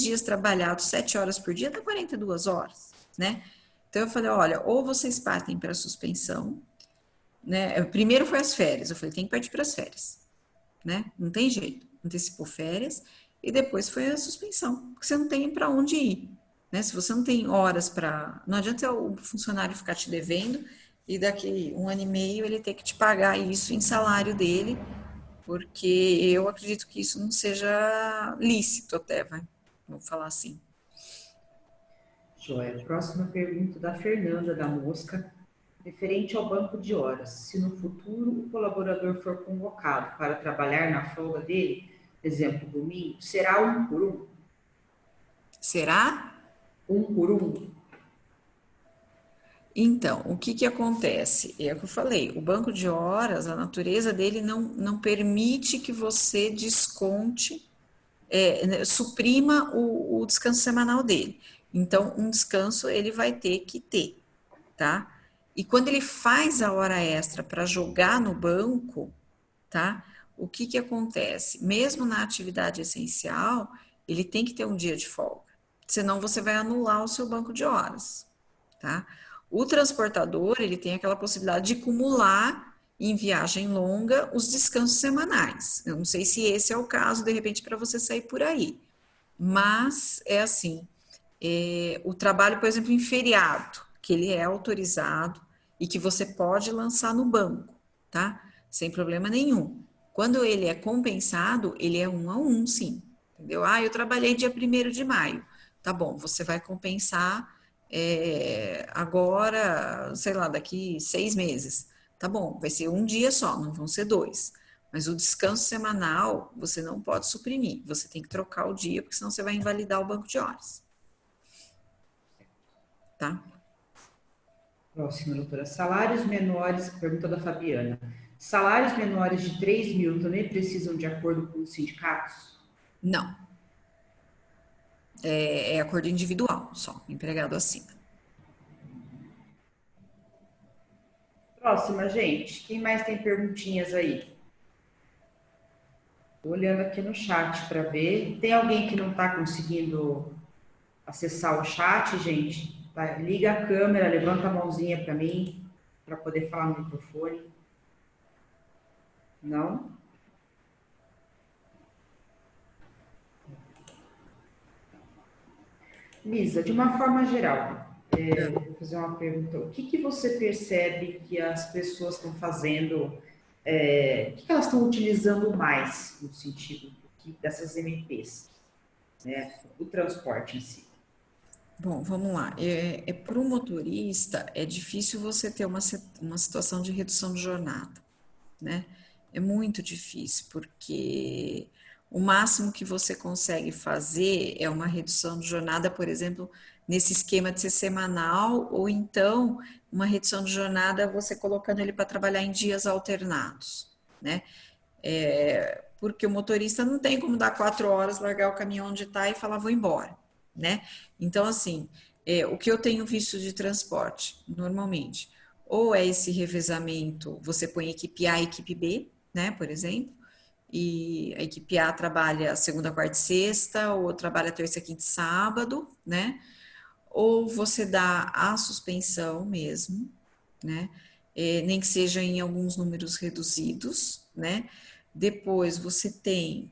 [SPEAKER 2] dias trabalhados, 7 horas por dia, dá 42 horas, né? Então eu falei, olha, ou vocês partem para a suspensão, né? Primeiro foi as férias, eu falei, tem que partir para as férias, né? Não tem jeito, antecipou férias, e depois foi a suspensão, porque você não tem para onde ir, né? Se você não tem horas para. Não adianta o funcionário ficar te devendo e daqui 1 ano e meio ele ter que te pagar isso em salário dele, porque eu acredito que isso não seja lícito até, vamos falar assim.
[SPEAKER 1] Joia. Próxima pergunta da Fernanda da Mosca, referente ao banco de horas. Se no futuro o colaborador for convocado para trabalhar na folga dele, exemplo, domingo, será 1 por 1?
[SPEAKER 2] Será?
[SPEAKER 1] 1 por 1?
[SPEAKER 2] Então, o que que acontece? É o que eu falei, o banco de horas, a natureza dele não permite que você desconte, suprima o descanso semanal dele. Então, um descanso ele vai ter que ter, tá? E quando ele faz a hora extra para jogar no banco, tá? O que que acontece? Mesmo na atividade essencial, ele tem que ter um dia de folga, senão você vai anular o seu banco de horas, tá? O transportador, ele tem aquela possibilidade de acumular em viagem longa os descansos semanais. Eu não sei se esse é o caso, de repente, para você sair por aí. Mas é assim, o trabalho, por exemplo, em feriado, que ele é autorizado e que você pode lançar no banco, tá? Sem problema nenhum. Quando ele é compensado, ele é 1 a 1, sim. Entendeu? Ah, eu trabalhei dia 1º de maio. Tá bom, você vai compensar agora, sei lá, daqui 6 meses. Tá bom, vai ser um dia só, não vão ser 2. Mas o descanso semanal, você não pode suprimir. Você tem que trocar o dia, porque senão você vai invalidar o banco de horas. Tá?
[SPEAKER 1] Próxima, doutora. Salários menores, pergunta da Fabiana. Salários menores de 3 mil também precisam de acordo com os sindicatos?
[SPEAKER 2] Não. É acordo individual, só, empregado acima.
[SPEAKER 1] Próxima, gente. Quem mais tem perguntinhas aí? Tô olhando aqui no chat para ver. Tem alguém que não está conseguindo acessar o chat, gente? Tá, liga a câmera, levanta a mãozinha para mim, para poder falar no microfone. Não? Lisa, de uma forma geral, vou fazer uma pergunta. O que você percebe que as pessoas estão fazendo, o que elas estão utilizando mais no sentido dessas MPs, né? O transporte em si.
[SPEAKER 2] Bom, vamos lá. Para o motorista, é difícil você ter uma situação de redução de jornada, né? É muito difícil, porque o máximo que você consegue fazer é uma redução de jornada, por exemplo, nesse esquema de ser semanal, ou então uma redução de jornada você colocando ele para trabalhar em dias alternados, né? Porque o motorista não tem como dar 4 horas, largar o caminhão onde está e falar, vou embora, né? Então, assim, o que eu tenho visto de transporte, normalmente, ou é esse revezamento, você põe equipe A e equipe B, né, por exemplo, e a equipe A trabalha segunda, quarta e sexta, ou trabalha terça, quinta e sábado, né? Ou você dá a suspensão mesmo, né? Nem que seja em alguns números reduzidos, né? Depois você tem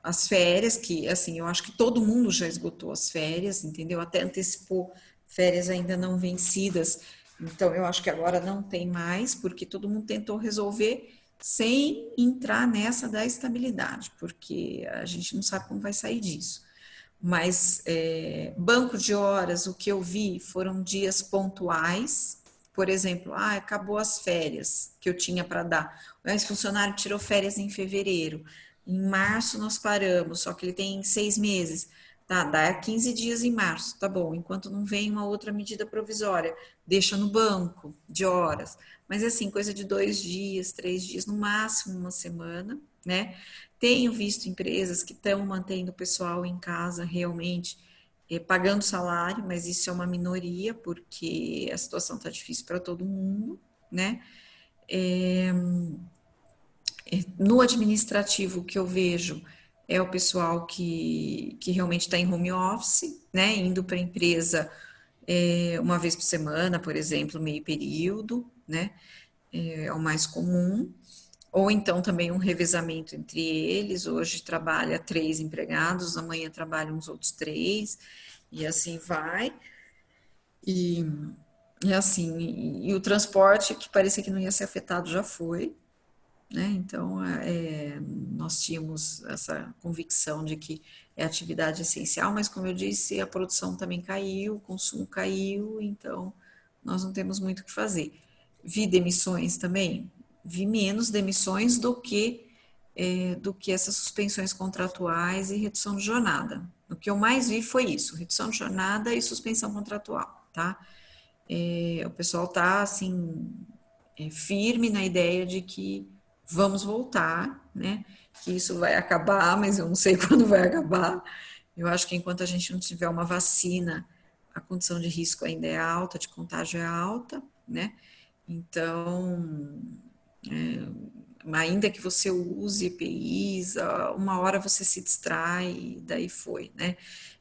[SPEAKER 2] as férias, que assim, eu acho que todo mundo já esgotou as férias, entendeu? Até antecipou férias ainda não vencidas, então eu acho que agora não tem mais, porque todo mundo tentou resolver sem entrar nessa da estabilidade, porque a gente não sabe como vai sair disso. Mas banco de horas, o que eu vi foram dias pontuais, por exemplo, acabou as férias que eu tinha para dar. Esse funcionário tirou férias em fevereiro. Em março nós paramos, só que ele tem 6 meses. Tá, dá 15 dias em março, tá bom. Enquanto não vem uma outra medida provisória, deixa no banco de horas. Mas assim, coisa de 2 dias, 3 dias, no máximo uma semana, né? Tenho visto empresas que estão mantendo o pessoal em casa realmente pagando salário, mas isso é uma minoria, porque a situação está difícil para todo mundo, né? No administrativo, o que eu vejo é o pessoal que realmente está em home office, né? Indo para a empresa uma vez por semana, por exemplo, meio período, né? É o mais comum. Ou então também um revezamento entre eles. Hoje trabalha 3 empregados, amanhã trabalham os outros 3, e assim vai. E, e assim, e o transporte, que parecia que não ia ser afetado, já foi, né? Então, nós tínhamos essa convicção de que é atividade essencial, mas como eu disse, a produção também caiu, o consumo caiu, então nós não temos muito o que fazer. Vi demissões também? Vi menos demissões do que essas suspensões contratuais e redução de jornada. O que eu mais vi foi isso, redução de jornada e suspensão contratual. tá? O pessoal tá, assim, firme na ideia de que vamos voltar, né? Que isso vai acabar, mas eu não sei quando vai acabar. Eu acho que enquanto a gente não tiver uma vacina, a condição de risco ainda é alta, de contágio é alta, né? Então, ainda que você use EPIs, uma hora você se distrai e daí foi, né?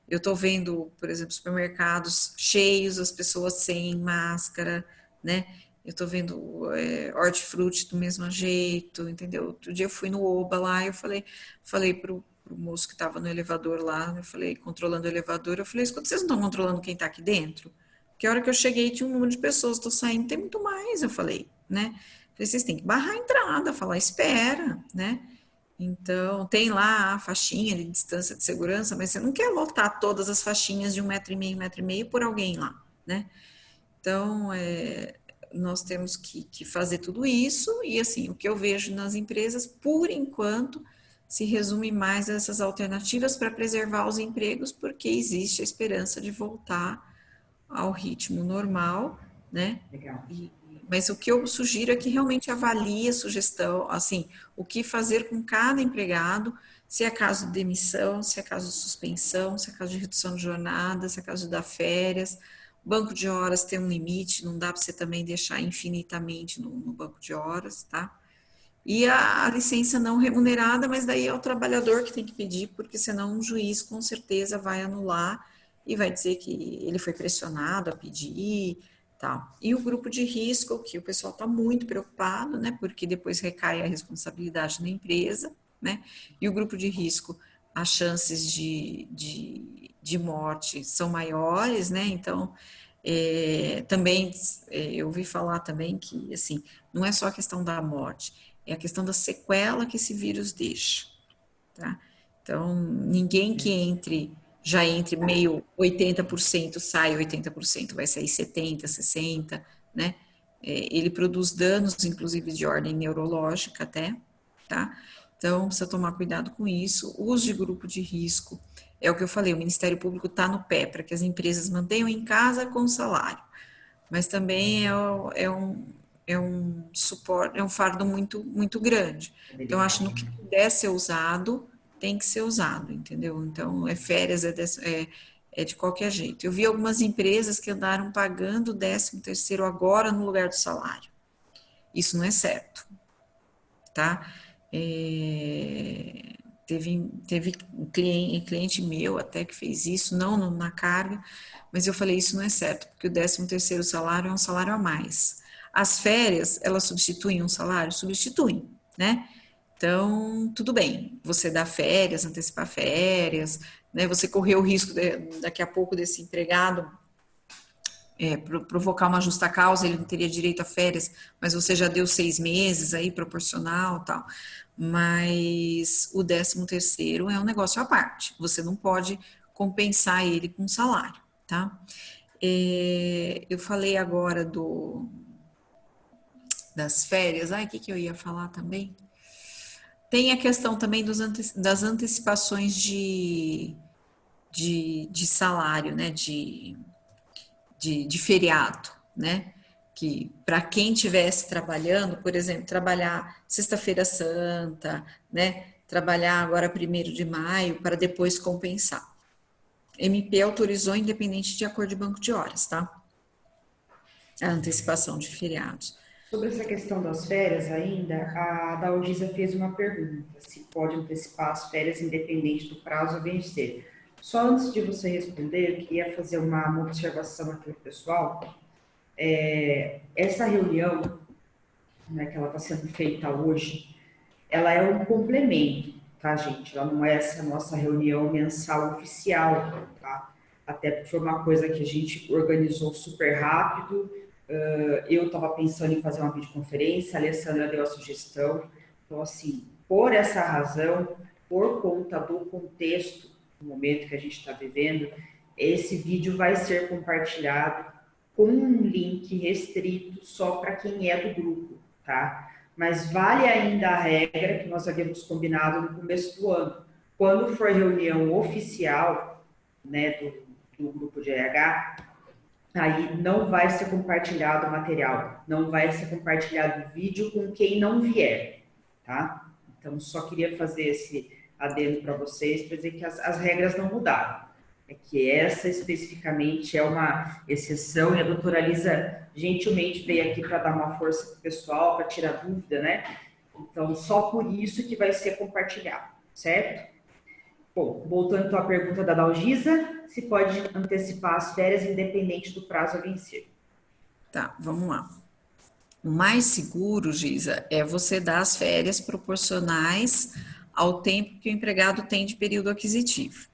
[SPEAKER 2] Eu estou vendo, por exemplo, supermercados cheios, as pessoas sem máscara, né? Eu estou vendo hortifruti do mesmo jeito, entendeu? Outro dia eu fui no Oba lá, eu falei pro moço que estava no elevador lá, eu falei, controlando o elevador, eu falei, escuta, vocês não estão controlando quem está aqui dentro? Porque a hora que eu cheguei tinha um número de pessoas, estou saindo, tem muito mais, eu falei, né? Falei, vocês têm que barrar a entrada, falar, espera, né? Então, tem lá a faixinha de distância de segurança, mas você não quer lotar todas as faixinhas de 1,5 m por alguém lá, né? Então, nós temos que fazer tudo isso, e assim, o que eu vejo nas empresas, por enquanto, se resume mais a essas alternativas para preservar os empregos, porque existe a esperança de voltar ao ritmo normal, né?
[SPEAKER 1] Legal.
[SPEAKER 2] Mas o que eu sugiro é que realmente avalie a sugestão, assim, o que fazer com cada empregado, se é caso de demissão, se é caso de suspensão, se é caso de redução de jornada, se é caso de dar férias. Banco de horas tem um limite, não dá para você também deixar infinitamente no banco de horas, tá? E a licença não remunerada, mas daí é o trabalhador que tem que pedir, porque senão um juiz com certeza vai anular e vai dizer que ele foi pressionado a pedir, tal. E o grupo de risco, que o pessoal está muito preocupado, né, porque depois recai a responsabilidade na empresa, né, e o grupo de risco, as chances de morte são maiores, né, então, também, eu ouvi falar também que, assim, não é só a questão da morte, é a questão da sequela que esse vírus deixa, tá? Então, ninguém que já entre meio 80%, sai 80%, vai sair 70%, 60%, né? Ele produz danos, inclusive de ordem neurológica até, tá? Então, precisa tomar cuidado com isso. O uso de grupo de risco, é o que eu falei, o Ministério Público está no pé para que as empresas mantenham em casa com salário, mas também é um suporte, é um fardo muito, muito grande.
[SPEAKER 1] É
[SPEAKER 2] Então, acho que
[SPEAKER 1] delicado.
[SPEAKER 2] no que puder ser usado, tem que ser usado, entendeu? Então, férias, é de qualquer jeito. Eu vi algumas empresas que andaram pagando o 13º agora no lugar do salário. Isso não é certo, tá? Teve um cliente meu até que fez isso, não na carga, mas eu falei, isso não é certo, porque o 13º salário é um salário a mais. As férias, elas substituem um salário? Substituem, né? Então, tudo bem, você dá férias, antecipar férias, né? Você correr o risco daqui a pouco desse empregado provocar uma justa causa, ele não teria direito a férias, mas você já deu 6 meses aí, proporcional, tal. Mas o 13º é um negócio à parte, você não pode compensar ele com salário, tá? Eu falei agora das férias, o que eu ia falar também? Tem a questão também das antecipações de salário, né, de feriado, né? Que para quem estivesse trabalhando, por exemplo, trabalhar Sexta-feira Santa, né? Trabalhar agora 1º de maio para depois compensar. MP autorizou independente de acordo de banco de horas, tá? A antecipação de feriados.
[SPEAKER 1] Sobre essa questão das férias ainda, a Dalgisa fez uma pergunta, se pode antecipar as férias independente do prazo a vencer. Só antes de você responder, eu queria fazer uma observação aqui pessoal. Essa reunião, né, que ela está sendo feita hoje, ela é um complemento, tá, gente? Ela não é essa nossa reunião mensal oficial, tá? Até porque foi uma coisa que a gente organizou super rápido. Eu estava pensando em fazer uma videoconferência, a Alessandra deu a sugestão. Então, assim, por essa razão, por conta do contexto, do momento que a gente está vivendo, esse vídeo vai ser compartilhado com um link restrito só para quem é do grupo, tá? Mas vale ainda a regra que nós havíamos combinado no começo do ano. Quando for reunião oficial, né, do grupo de RH, aí não vai ser compartilhado o material, não vai ser compartilhado o vídeo com quem não vier, tá? Então, só queria fazer esse adendo para vocês, para dizer que as regras não mudaram. É que essa especificamente é uma exceção e a doutora Lisa gentilmente veio aqui para dar uma força para o pessoal, para tirar dúvida, né? Então, só por isso que vai ser compartilhado, certo? Bom, voltando então à pergunta da Dalgisa, se pode antecipar as férias independente do prazo a vencer.
[SPEAKER 2] Tá, vamos lá. O mais seguro, Giza, é você dar as férias proporcionais ao tempo que o empregado tem de período aquisitivo,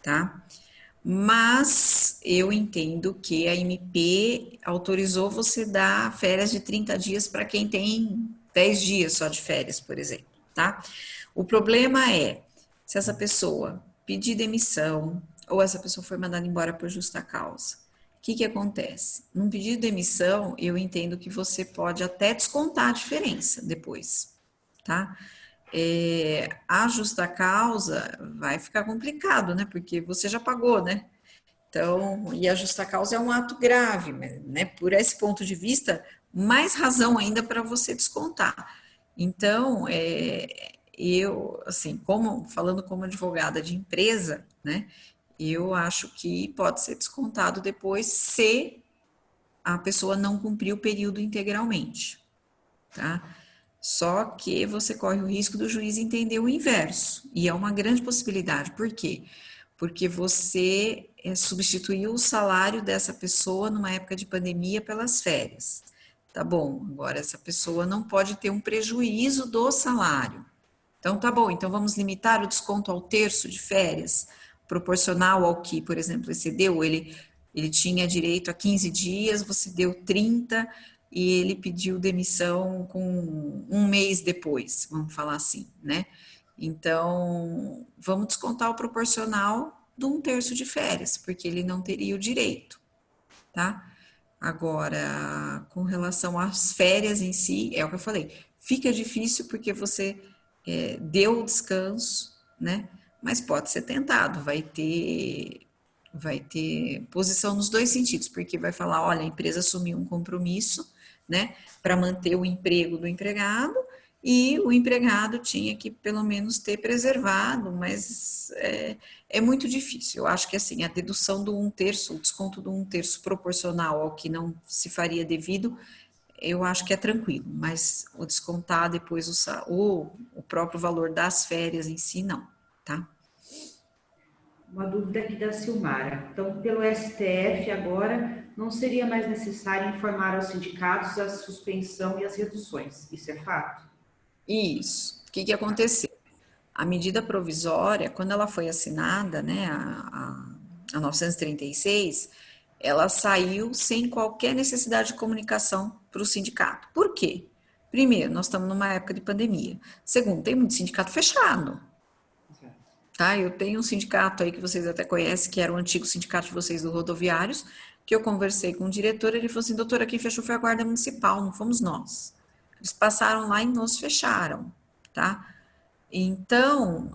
[SPEAKER 2] tá? Mas eu entendo que a MP autorizou você dar férias de 30 dias para quem tem 10 dias só de férias, por exemplo, tá? O problema é se essa pessoa pedir demissão ou essa pessoa foi mandada embora por justa causa. O que acontece? Num pedido de demissão, eu entendo que você pode até descontar a diferença depois, tá? A justa causa vai ficar complicado, né? Porque você já pagou, né? Então, e a justa causa é um ato grave, né? Por esse ponto de vista, mais razão ainda para você descontar. Então, eu, assim, falando como advogada de empresa, né? Eu acho que pode ser descontado depois se a pessoa não cumprir o período integralmente, tá? Só que você corre o risco do juiz entender o inverso, e é uma grande possibilidade. Por quê? Porque você substituiu o salário dessa pessoa numa época de pandemia pelas férias. Tá bom, agora essa pessoa não pode ter um prejuízo do salário. Então, tá bom, então vamos limitar o desconto ao terço de férias, proporcional ao que, por exemplo, excedeu, ele tinha direito a 15 dias, você deu 30 e ele pediu demissão com um mês depois, vamos falar assim, né? Então, vamos descontar o proporcional de um terço de férias, porque ele não teria o direito, tá? Agora, com relação às férias em si, é o que eu falei, fica difícil porque você deu o descanso, né? Mas pode ser tentado, vai ter posição nos dois sentidos, porque vai falar, olha, a empresa assumiu um compromisso, né, para manter o emprego do empregado, e o empregado tinha que pelo menos ter preservado, mas é muito difícil. Eu acho que assim, a dedução do um terço, o desconto do um terço proporcional ao que não se faria devido, eu acho que é tranquilo, mas o descontar depois o próprio valor das férias em si, não, tá?
[SPEAKER 1] Uma dúvida aqui da Silmara. Então, pelo STF agora, não seria mais necessário informar aos sindicatos a suspensão e as reduções. Isso é fato?
[SPEAKER 2] Isso. O que aconteceu? A medida provisória, quando ela foi assinada, né, a 936, ela saiu sem qualquer necessidade de comunicação para o sindicato. Por quê? Primeiro, nós estamos numa época de pandemia. Segundo, tem muito sindicato fechado. Tá? Eu tenho um sindicato aí que vocês até conhecem, que era o antigo sindicato de vocês do rodoviários, que eu conversei com o diretor, ele falou assim, doutora, quem fechou foi a Guarda Municipal, não fomos nós. Eles passaram lá e nos fecharam, tá? Então,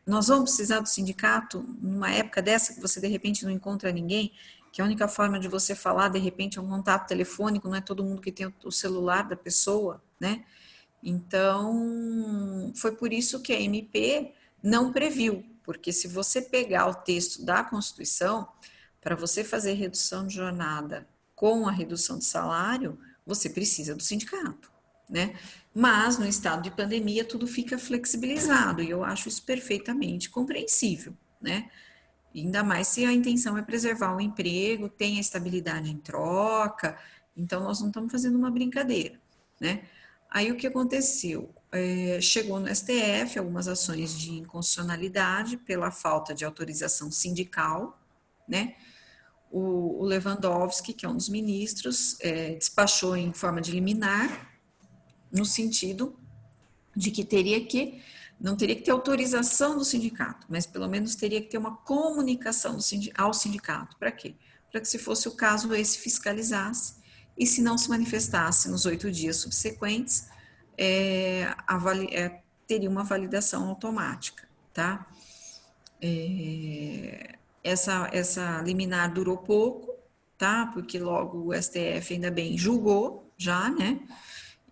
[SPEAKER 2] nós vamos precisar do sindicato numa época dessa que você de repente não encontra ninguém, que a única forma de você falar de repente é um contato telefônico, não é todo mundo que tem o celular da pessoa, né? Então, foi por isso que a MP não previu, porque se você pegar o texto da Constituição, para você fazer redução de jornada com a redução de salário, você precisa do sindicato, né? Mas no estado de pandemia tudo fica flexibilizado e eu acho isso perfeitamente compreensível, né? Ainda mais se a intenção é preservar o emprego, tem a estabilidade em troca, então nós não estamos fazendo uma brincadeira, né? Aí o que aconteceu? Chegou no STF algumas ações de inconstitucionalidade pela falta de autorização sindical, né? O Lewandowski, que é um dos ministros, despachou em forma de liminar, no sentido de que não teria que ter autorização do sindicato, mas pelo menos teria que ter uma comunicação ao sindicato. Para quê? Para que, se fosse o caso, esse fiscalizasse e, se não se manifestasse nos 8 dias subsequentes, teria uma validação automática, tá? Essa liminar durou pouco, tá? Porque logo o STF ainda bem julgou já, né?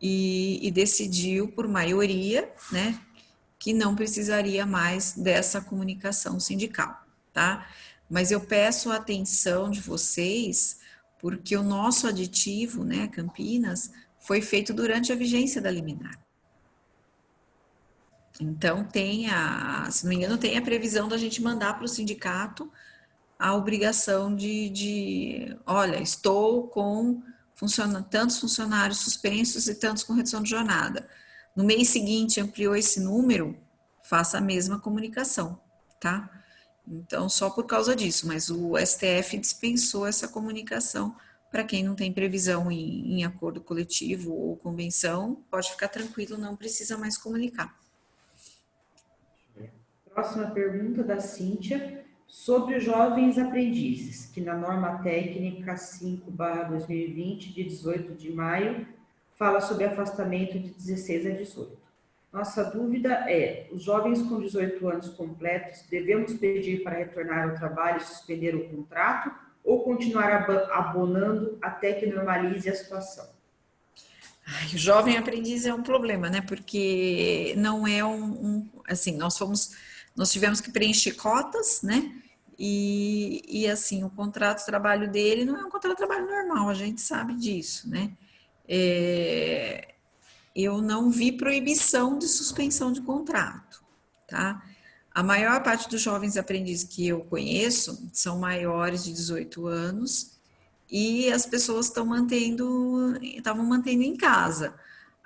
[SPEAKER 2] E decidiu por maioria, né, que não precisaria mais dessa comunicação sindical, tá? Mas eu peço a atenção de vocês, porque o nosso aditivo, né, Campinas, foi feito durante a vigência da liminar. Então, se não me engano, tem a previsão da gente mandar para o sindicato a obrigação olha, estou com tantos funcionários suspensos e tantos com redução de jornada. No mês seguinte, ampliou esse número, faça a mesma comunicação, tá? Então, só por causa disso, mas o STF dispensou essa comunicação para quem não tem previsão em acordo coletivo ou convenção, pode ficar tranquilo, não precisa mais comunicar.
[SPEAKER 1] Próxima pergunta da Cíntia, sobre os jovens aprendizes, que na norma técnica 5/2020, de 18 de maio, fala sobre afastamento de 16 a 18. Nossa dúvida é, os jovens com 18 anos completos, devemos pedir para retornar ao trabalho e suspender o contrato ou continuar abonando até que normalize a situação?
[SPEAKER 2] Ai, o jovem aprendiz é um problema, né? Porque não é assim, nós tivemos que preencher cotas, né? E assim, o contrato de trabalho dele não é um contrato de trabalho normal, a gente sabe disso, né? Eu não vi proibição de suspensão de contrato, tá? A maior parte dos jovens aprendizes que eu conheço são maiores de 18 anos e as pessoas estavam mantendo em casa.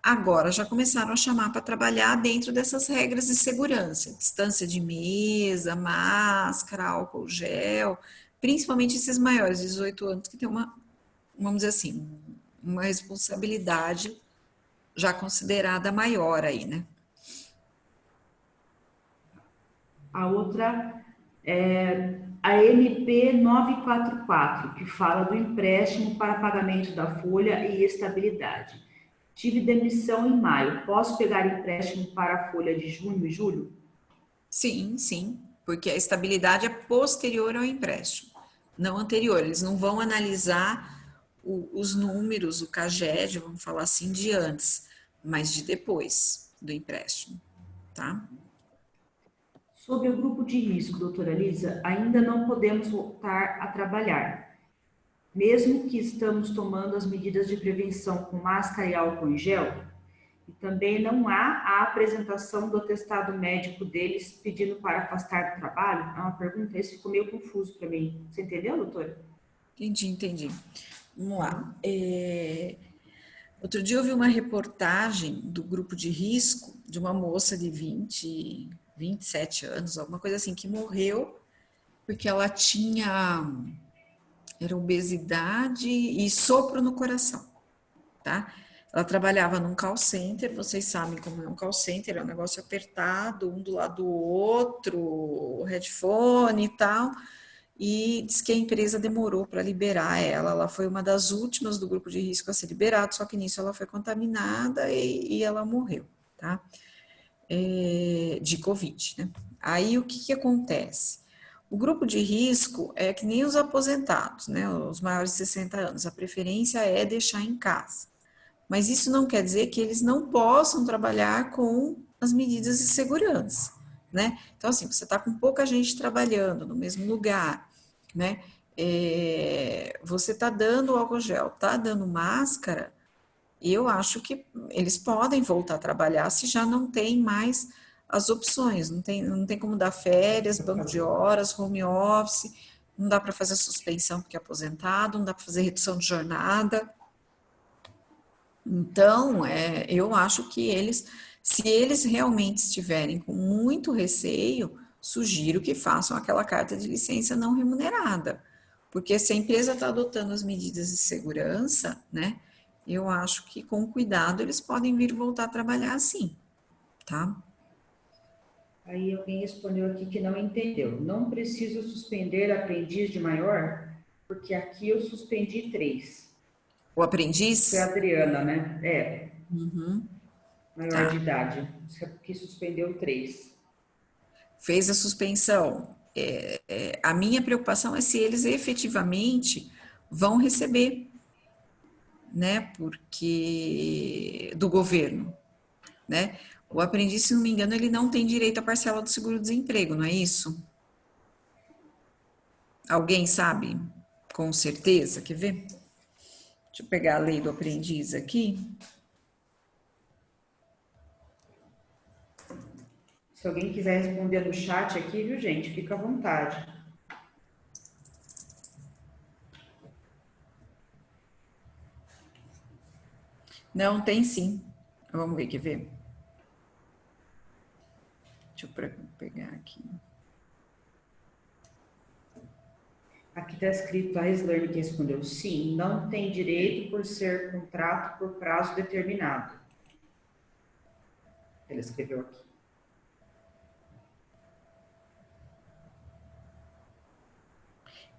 [SPEAKER 2] Agora já começaram a chamar para trabalhar dentro dessas regras de segurança, distância de mesa, máscara, álcool gel, principalmente esses maiores de 18 anos que têm vamos dizer assim, uma responsabilidade já considerada maior aí, né?
[SPEAKER 1] A outra é a MP 944, que fala do empréstimo para pagamento da folha e estabilidade. Tive demissão em maio, posso pegar empréstimo para a folha de junho e julho?
[SPEAKER 2] Sim, sim, porque a estabilidade é posterior ao empréstimo, não anterior. Eles não vão analisar os números, o CAGED, vamos falar assim, de antes, mas de depois do empréstimo, tá?
[SPEAKER 1] Sob o grupo de risco, doutora Lisa, ainda não podemos voltar a trabalhar, mesmo que estamos tomando as medidas de prevenção com máscara e álcool em gel, e também não há a apresentação do atestado médico deles pedindo para afastar do trabalho? É uma pergunta, isso ficou meio confuso para mim. Você entendeu, doutora?
[SPEAKER 2] Entendi. Vamos lá. Outro dia eu vi uma reportagem do grupo de risco de uma moça de 27 anos, alguma coisa assim, que morreu porque ela era obesidade e sopro no coração, tá? Ela trabalhava num call center, vocês sabem como é um call center, é um negócio apertado, um do lado do outro, headphone e tal, e diz que a empresa demorou para liberar ela foi uma das últimas do grupo de risco a ser liberada, só que nisso ela foi contaminada e ela morreu, tá? De Covid, né? Aí o que acontece? O grupo de risco é que nem os aposentados, né? Os maiores de 60 anos, a preferência é deixar em casa. Mas isso não quer dizer que eles não possam trabalhar com as medidas de segurança, né? Então, assim, você está com pouca gente trabalhando no mesmo lugar, né? Você está dando álcool gel, está dando máscara, eu acho que eles podem voltar a trabalhar se já não tem mais as opções, não tem como dar férias, banco de horas, home office, não dá para fazer suspensão porque é aposentado, não dá para fazer redução de jornada. Então, eu acho que se eles realmente estiverem com muito receio, sugiro que façam aquela carta de licença não remunerada, porque se a empresa está adotando as medidas de segurança, né, eu acho que com cuidado eles podem vir voltar a trabalhar assim, tá?
[SPEAKER 1] Aí alguém respondeu aqui que não entendeu. Não preciso suspender aprendiz de maior, porque aqui eu suspendi 3.
[SPEAKER 2] O aprendiz?
[SPEAKER 1] Foi a Adriana, né? Maior
[SPEAKER 2] Tá.
[SPEAKER 1] de idade, que suspendeu 3.
[SPEAKER 2] Fez a suspensão. A minha preocupação é se eles efetivamente vão receber, né? Porque do governo, né? O aprendiz, se não me engano, ele não tem direito à parcela do seguro-desemprego, não é isso? Alguém sabe com certeza? Quer ver? Deixa eu pegar a lei do aprendiz aqui.
[SPEAKER 1] Se alguém quiser responder no chat aqui, viu, gente? Fica à vontade.
[SPEAKER 2] Não, tem sim. Vamos ver, quer ver? Deixa eu pegar aqui.
[SPEAKER 1] Aqui está escrito, a Islane que respondeu, sim, não tem direito por ser contrato por prazo determinado. Ela escreveu aqui.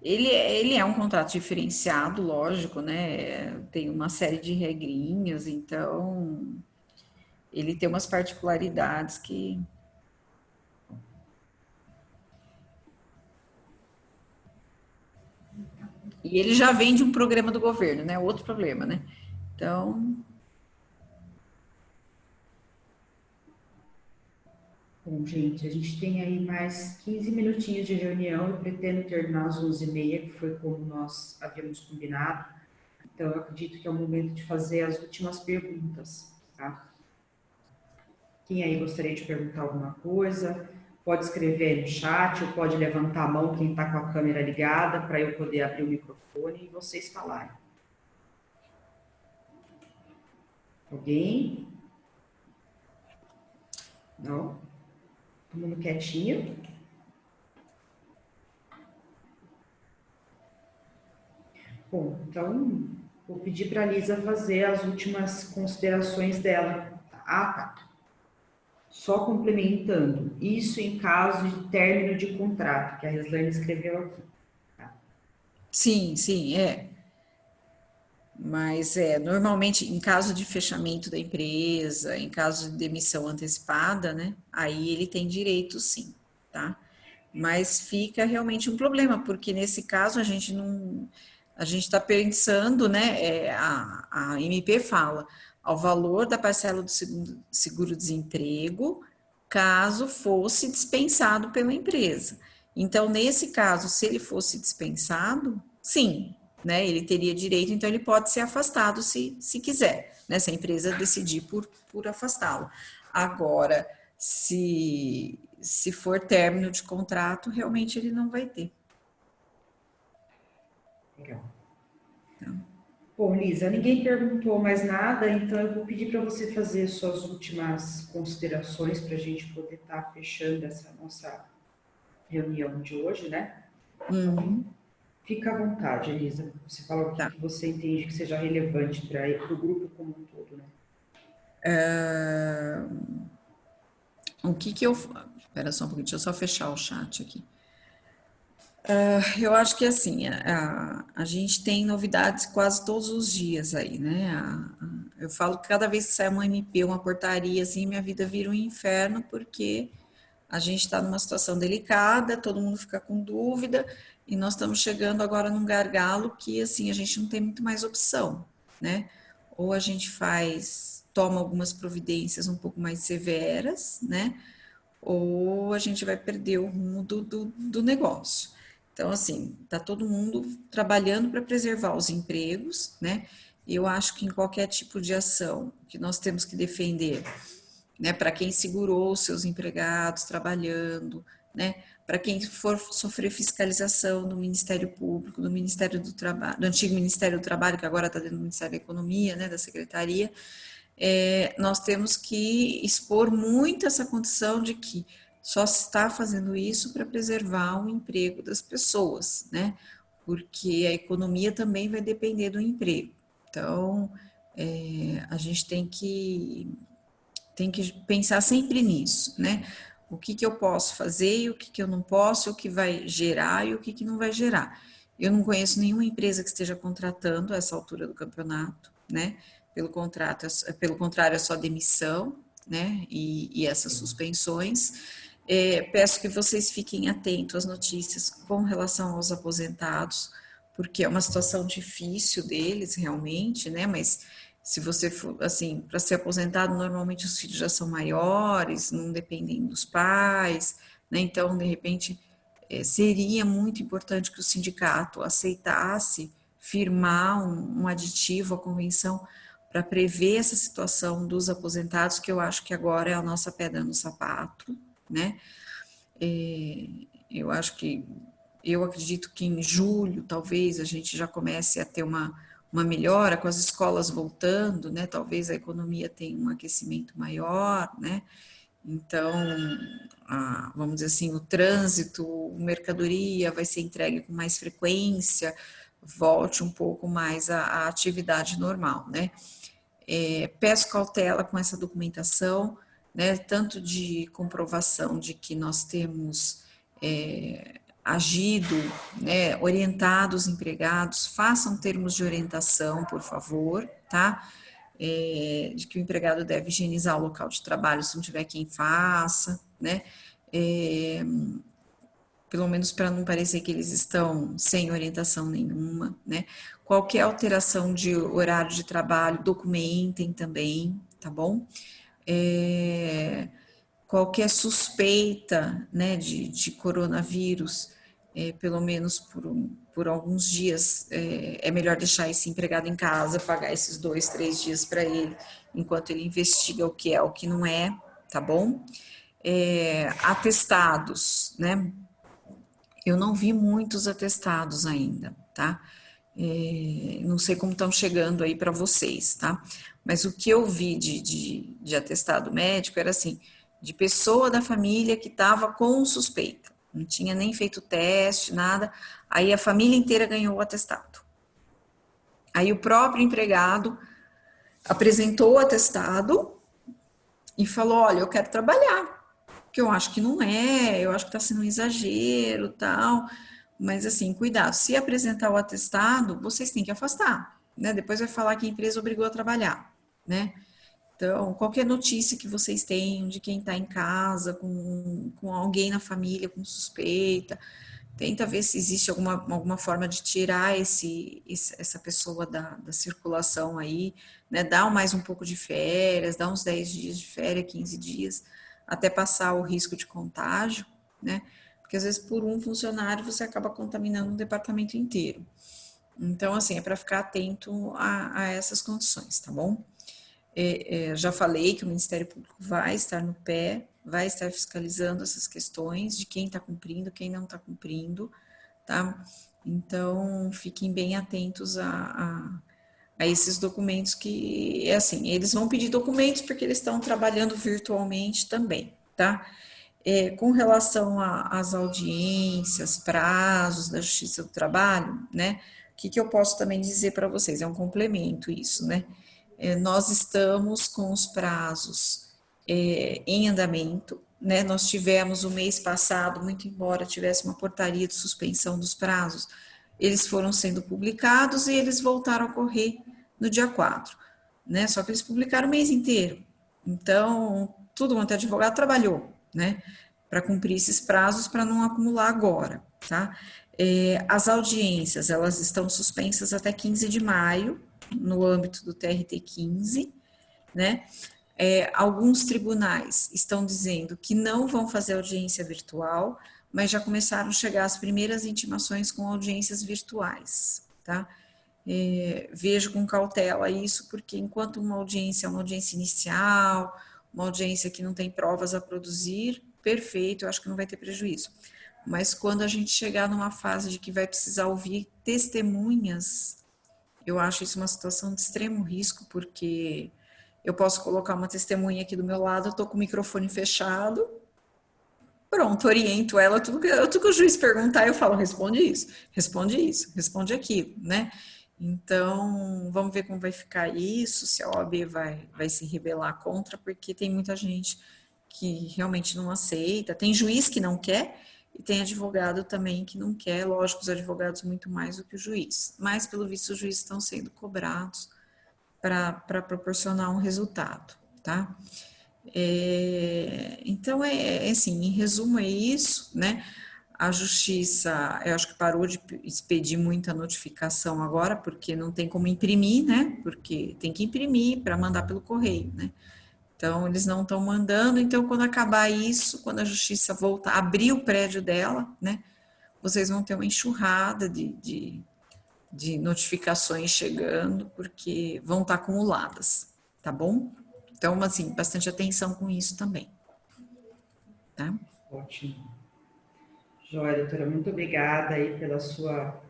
[SPEAKER 2] Ele é um contrato diferenciado, lógico, né? Tem uma série de regrinhas, então ele tem umas particularidades que. E ele já vem de um programa do governo, né? Outro problema, né? Então.
[SPEAKER 1] Bom, gente, a gente tem aí mais 15 minutinhos de reunião. Eu pretendo terminar às 11h30, que foi como nós havíamos combinado. Então, eu acredito que é o momento de fazer as últimas perguntas, tá? Quem aí gostaria de perguntar alguma coisa? Pode escrever aí no chat ou pode levantar a mão quem está com a câmera ligada para eu poder abrir o microfone e vocês falarem. Alguém? Não? Todo mundo quietinho? Bom, então vou pedir para a Lisa fazer as últimas considerações dela. Ah, tá. Só complementando, isso em caso de término de contrato, que a Reslane escreveu aqui. Tá?
[SPEAKER 2] Sim, sim, é. Mas normalmente em caso de fechamento da empresa, em caso de demissão antecipada, né? Aí ele tem direito sim, tá? Mas fica realmente um problema, porque nesse caso a gente não. A gente está pensando, né? A MP fala ao valor da parcela do seguro-desemprego, caso fosse dispensado pela empresa. Então, nesse caso, se ele fosse dispensado, sim, né? Ele teria direito, então ele pode ser afastado se quiser, né? Se a empresa decidir por afastá-lo. Agora, se for término de contrato, realmente ele não vai ter.
[SPEAKER 1] Legal. Bom, Lisa, ninguém perguntou mais nada, então eu vou pedir para você fazer suas últimas considerações para a gente poder estar fechando essa nossa reunião de hoje, né?
[SPEAKER 2] Uhum.
[SPEAKER 1] Fica à vontade, Elisa. Você fala o
[SPEAKER 2] Tá.
[SPEAKER 1] que você entende que seja relevante para o grupo como um todo, né?
[SPEAKER 2] O que eu... Espera só um pouquinho, deixa eu só fechar o chat aqui. Eu acho que assim, a gente tem novidades quase todos os dias aí, né? Eu falo que cada vez que sai uma MP, uma portaria, assim, minha vida vira um inferno, porque a gente está numa situação delicada, todo mundo fica com dúvida, e nós estamos chegando agora num gargalo que, assim, a gente não tem muito mais opção, né? Ou a gente toma algumas providências um pouco mais severas, né? Ou a gente vai perder o rumo do negócio. Então, assim, está todo mundo trabalhando para preservar os empregos, né? Eu acho que em qualquer tipo de ação que nós temos que defender, né, para quem segurou os seus empregados trabalhando, né, para quem for sofrer fiscalização do Ministério Público, do Ministério do Trabalho, do antigo Ministério do Trabalho, que agora está dentro do Ministério da Economia, né, da Secretaria, nós temos que expor muito essa condição de que só se está fazendo isso para preservar o emprego das pessoas, né, porque a economia também vai depender do emprego. Então, a gente tem que pensar sempre nisso, né? O que eu posso fazer e o que eu não posso, o que vai gerar e o que não vai gerar. Eu não conheço nenhuma empresa que esteja contratando a essa altura do campeonato, né? Pelo contrário, é só demissão, né? E essas suspensões. Peço que vocês fiquem atentos às notícias com relação aos aposentados, porque é uma situação difícil deles, realmente, né? Mas se você for, assim, para ser aposentado, normalmente os filhos já são maiores, não dependem dos pais, né? Então, de repente, seria muito importante que o sindicato aceitasse firmar um aditivo à convenção para prever essa situação dos aposentados, que eu acho que agora é a nossa pedra no sapato, né? Eu acho que, eu acredito que em julho, talvez, a gente já comece a ter uma melhora com as escolas voltando, né? Talvez a economia tenha um aquecimento maior, né? Então, vamos dizer assim, o trânsito, mercadoria vai ser entregue com mais frequência, volte um pouco mais à atividade normal, né? Peço cautela com essa documentação, né? Tanto de comprovação de que nós temos agido, né? Orientado os empregados, façam termos de orientação, por favor, tá? De que o empregado deve higienizar o local de trabalho se não tiver quem faça, né? Pelo menos para não parecer que eles estão sem orientação nenhuma, né? Qualquer alteração de horário de trabalho, documentem também, tá bom? Qualquer suspeita, né, de coronavírus, pelo menos por alguns dias, é melhor deixar esse empregado em casa, pagar esses 2, 3 dias para ele, enquanto ele investiga o que é, o que não é, tá bom? Atestados, né? Eu não vi muitos atestados ainda, tá? Não sei como estão chegando aí para vocês, tá? Mas o que eu vi de atestado médico era assim, de pessoa da família que estava com suspeita, não tinha nem feito teste, nada, aí a família inteira ganhou o atestado. Aí o próprio empregado apresentou o atestado e falou, olha, eu quero trabalhar, que eu acho que não é, eu acho que está sendo um exagero, tal, mas assim, cuidado, se apresentar o atestado, vocês têm que afastar, né? Depois vai falar que a empresa obrigou a trabalhar, né? Então, qualquer notícia que vocês tenham de quem está em casa, com alguém na família com suspeita, tenta ver se existe alguma forma de tirar essa pessoa da circulação aí, né? Dá mais um pouco de férias, dá uns 10 dias de férias, 15 dias, até passar o risco de contágio, né? Porque às vezes por um funcionário você acaba contaminando um departamento inteiro. Então, assim, é para ficar atento a essas condições, tá bom? Já falei que o Ministério Público vai estar no pé, vai estar fiscalizando essas questões de quem está cumprindo, quem não está cumprindo, tá? Então, fiquem bem atentos a esses documentos que, é assim, eles vão pedir documentos porque eles estão trabalhando virtualmente também, tá? Com relação às audiências, prazos da Justiça do Trabalho, né? O que eu posso também dizer para vocês? É um complemento isso, né? Nós estamos com os prazos em andamento, né? Nós tivemos o mês passado, muito embora tivesse uma portaria de suspensão dos prazos, eles foram sendo publicados e eles voltaram a ocorrer no dia 4, né? Só que eles publicaram o mês inteiro. Então, todo quanto é advogado trabalhou, né? Para cumprir esses prazos, para não acumular agora, tá? As audiências, elas estão suspensas até 15 de maio, no âmbito do TRT 15, né? Alguns tribunais estão dizendo que não vão fazer audiência virtual, mas já começaram a chegar as primeiras intimações com audiências virtuais, tá? Vejo com cautela isso, porque enquanto uma audiência é uma audiência inicial, uma audiência que não tem provas a produzir, perfeito, eu acho que não vai ter prejuízo. Mas quando a gente chegar numa fase de que vai precisar ouvir testemunhas, eu acho isso uma situação de extremo risco, porque eu posso colocar uma testemunha aqui do meu lado, eu estou com o microfone fechado, pronto, oriento ela, tudo que o juiz perguntar, eu falo, responde isso, responde aquilo, né? Então, vamos ver como vai ficar isso, se a OAB vai se rebelar contra, porque tem muita gente que realmente não aceita, tem juiz que não quer, e tem advogado também que não quer, lógico, os advogados muito mais do que o juiz, mas pelo visto os juízes estão sendo cobrados para proporcionar um resultado, tá? Então, assim, em resumo é isso, né? A justiça, eu acho que parou de expedir muita notificação agora, porque não tem como imprimir, né? Porque tem que imprimir para mandar pelo correio, né? Então, eles não estão mandando. Então, quando acabar isso, quando a justiça voltar, abrir o prédio dela, né? Vocês vão ter uma enxurrada de notificações chegando, porque vão estar acumuladas, tá bom? Então, assim, bastante atenção com isso também, tá?
[SPEAKER 1] Ótimo. Joia, doutora, muito obrigada aí pela sua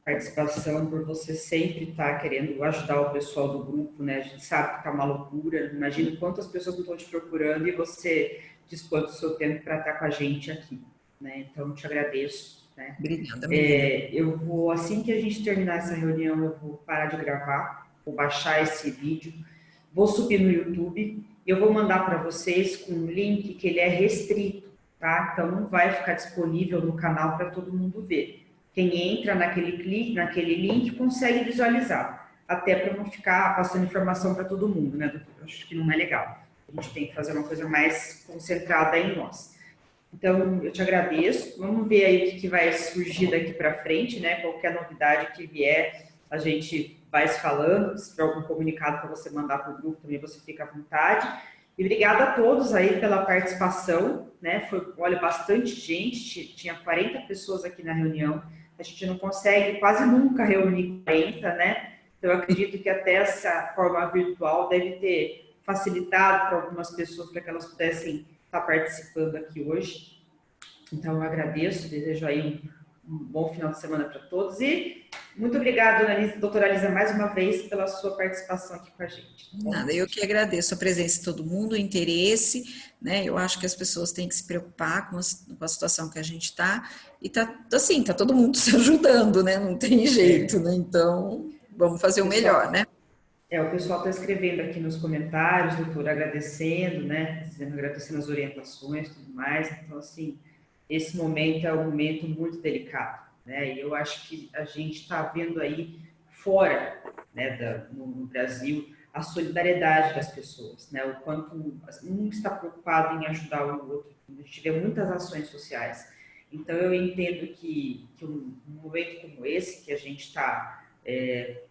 [SPEAKER 1] participação, por você sempre estar querendo ajudar o pessoal do grupo, né? A gente sabe que está uma loucura, imagino quantas pessoas não estão te procurando e você dispôs do seu tempo para estar com a gente aqui, né? Então, eu te agradeço, né?
[SPEAKER 2] Obrigada, menina.
[SPEAKER 1] Eu vou, assim que a gente terminar essa reunião, eu vou parar de gravar, vou baixar esse vídeo, vou subir no YouTube e eu vou mandar para vocês com um link que ele é restrito, tá? Então, não vai ficar disponível no canal para todo mundo ver. Quem entra naquele link consegue visualizar, até para não ficar passando informação para todo mundo, né, doutor? Acho que não é legal. A gente tem que fazer uma coisa mais concentrada em nós. Então, eu te agradeço. Vamos ver aí o que vai surgir daqui para frente, né? Qualquer novidade que vier, a gente vai se falando. Se tiver algum comunicado para você mandar para o grupo, também você fica à vontade. E obrigada a todos aí pela participação, né? Foi, olha, bastante gente, tinha 40 pessoas aqui na reunião. A gente não consegue quase nunca reunir 40, né? Então, eu acredito que até essa forma virtual deve ter facilitado para algumas pessoas para que elas pudessem estar participando aqui hoje. Então, eu agradeço, desejo aí um bom final de semana para todos e muito obrigada, doutora Lisa, mais uma vez pela sua participação aqui com a gente.
[SPEAKER 2] Nada, eu que agradeço a presença de todo mundo, o interesse, né? Eu acho que as pessoas têm que se preocupar com a situação que a gente está e tá assim, tá todo mundo se ajudando, né? Não tem jeito, né? Então, vamos fazer o melhor, né?
[SPEAKER 1] O pessoal está escrevendo aqui nos comentários, doutora, agradecendo, né? Agradecendo as orientações e tudo mais. Então, assim, esse momento é um momento muito delicado, né? E eu acho que a gente está vendo aí fora, né, no Brasil, a solidariedade das pessoas, né? O quanto um está preocupado em ajudar o outro. A gente vê muitas ações sociais. Então, eu entendo que um momento como esse, que a gente está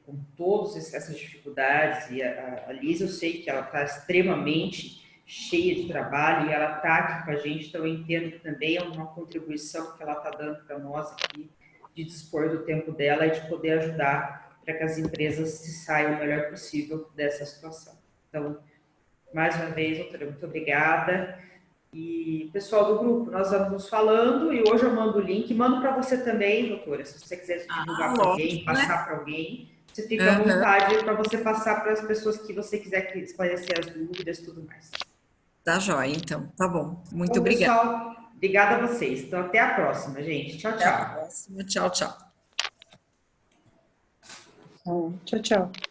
[SPEAKER 1] com todas essas dificuldades, e a Lisa, eu sei que ela está extremamente cheia de trabalho e ela está aqui com a gente, então eu entendo que também é uma contribuição que ela está dando para nós aqui, de dispor do tempo dela e de poder ajudar para que as empresas se saiam o melhor possível dessa situação. Então, mais uma vez, doutora, muito obrigada. E, pessoal do grupo, nós vamos nos falando e hoje eu mando o link, mando para você também, doutora, se você quiser divulgar para alguém, passar para alguém, você fica à vontade para você passar para as pessoas que você quiser esclarecer as dúvidas e tudo mais.
[SPEAKER 2] Tá jóia, então, tá bom. Muito
[SPEAKER 1] Bom,
[SPEAKER 2] obrigada.
[SPEAKER 1] pessoal, obrigada a vocês. Então, até a próxima, gente. Tchau, tchau.
[SPEAKER 2] Até a próxima. Tchau, tchau.
[SPEAKER 4] Tchau, tchau.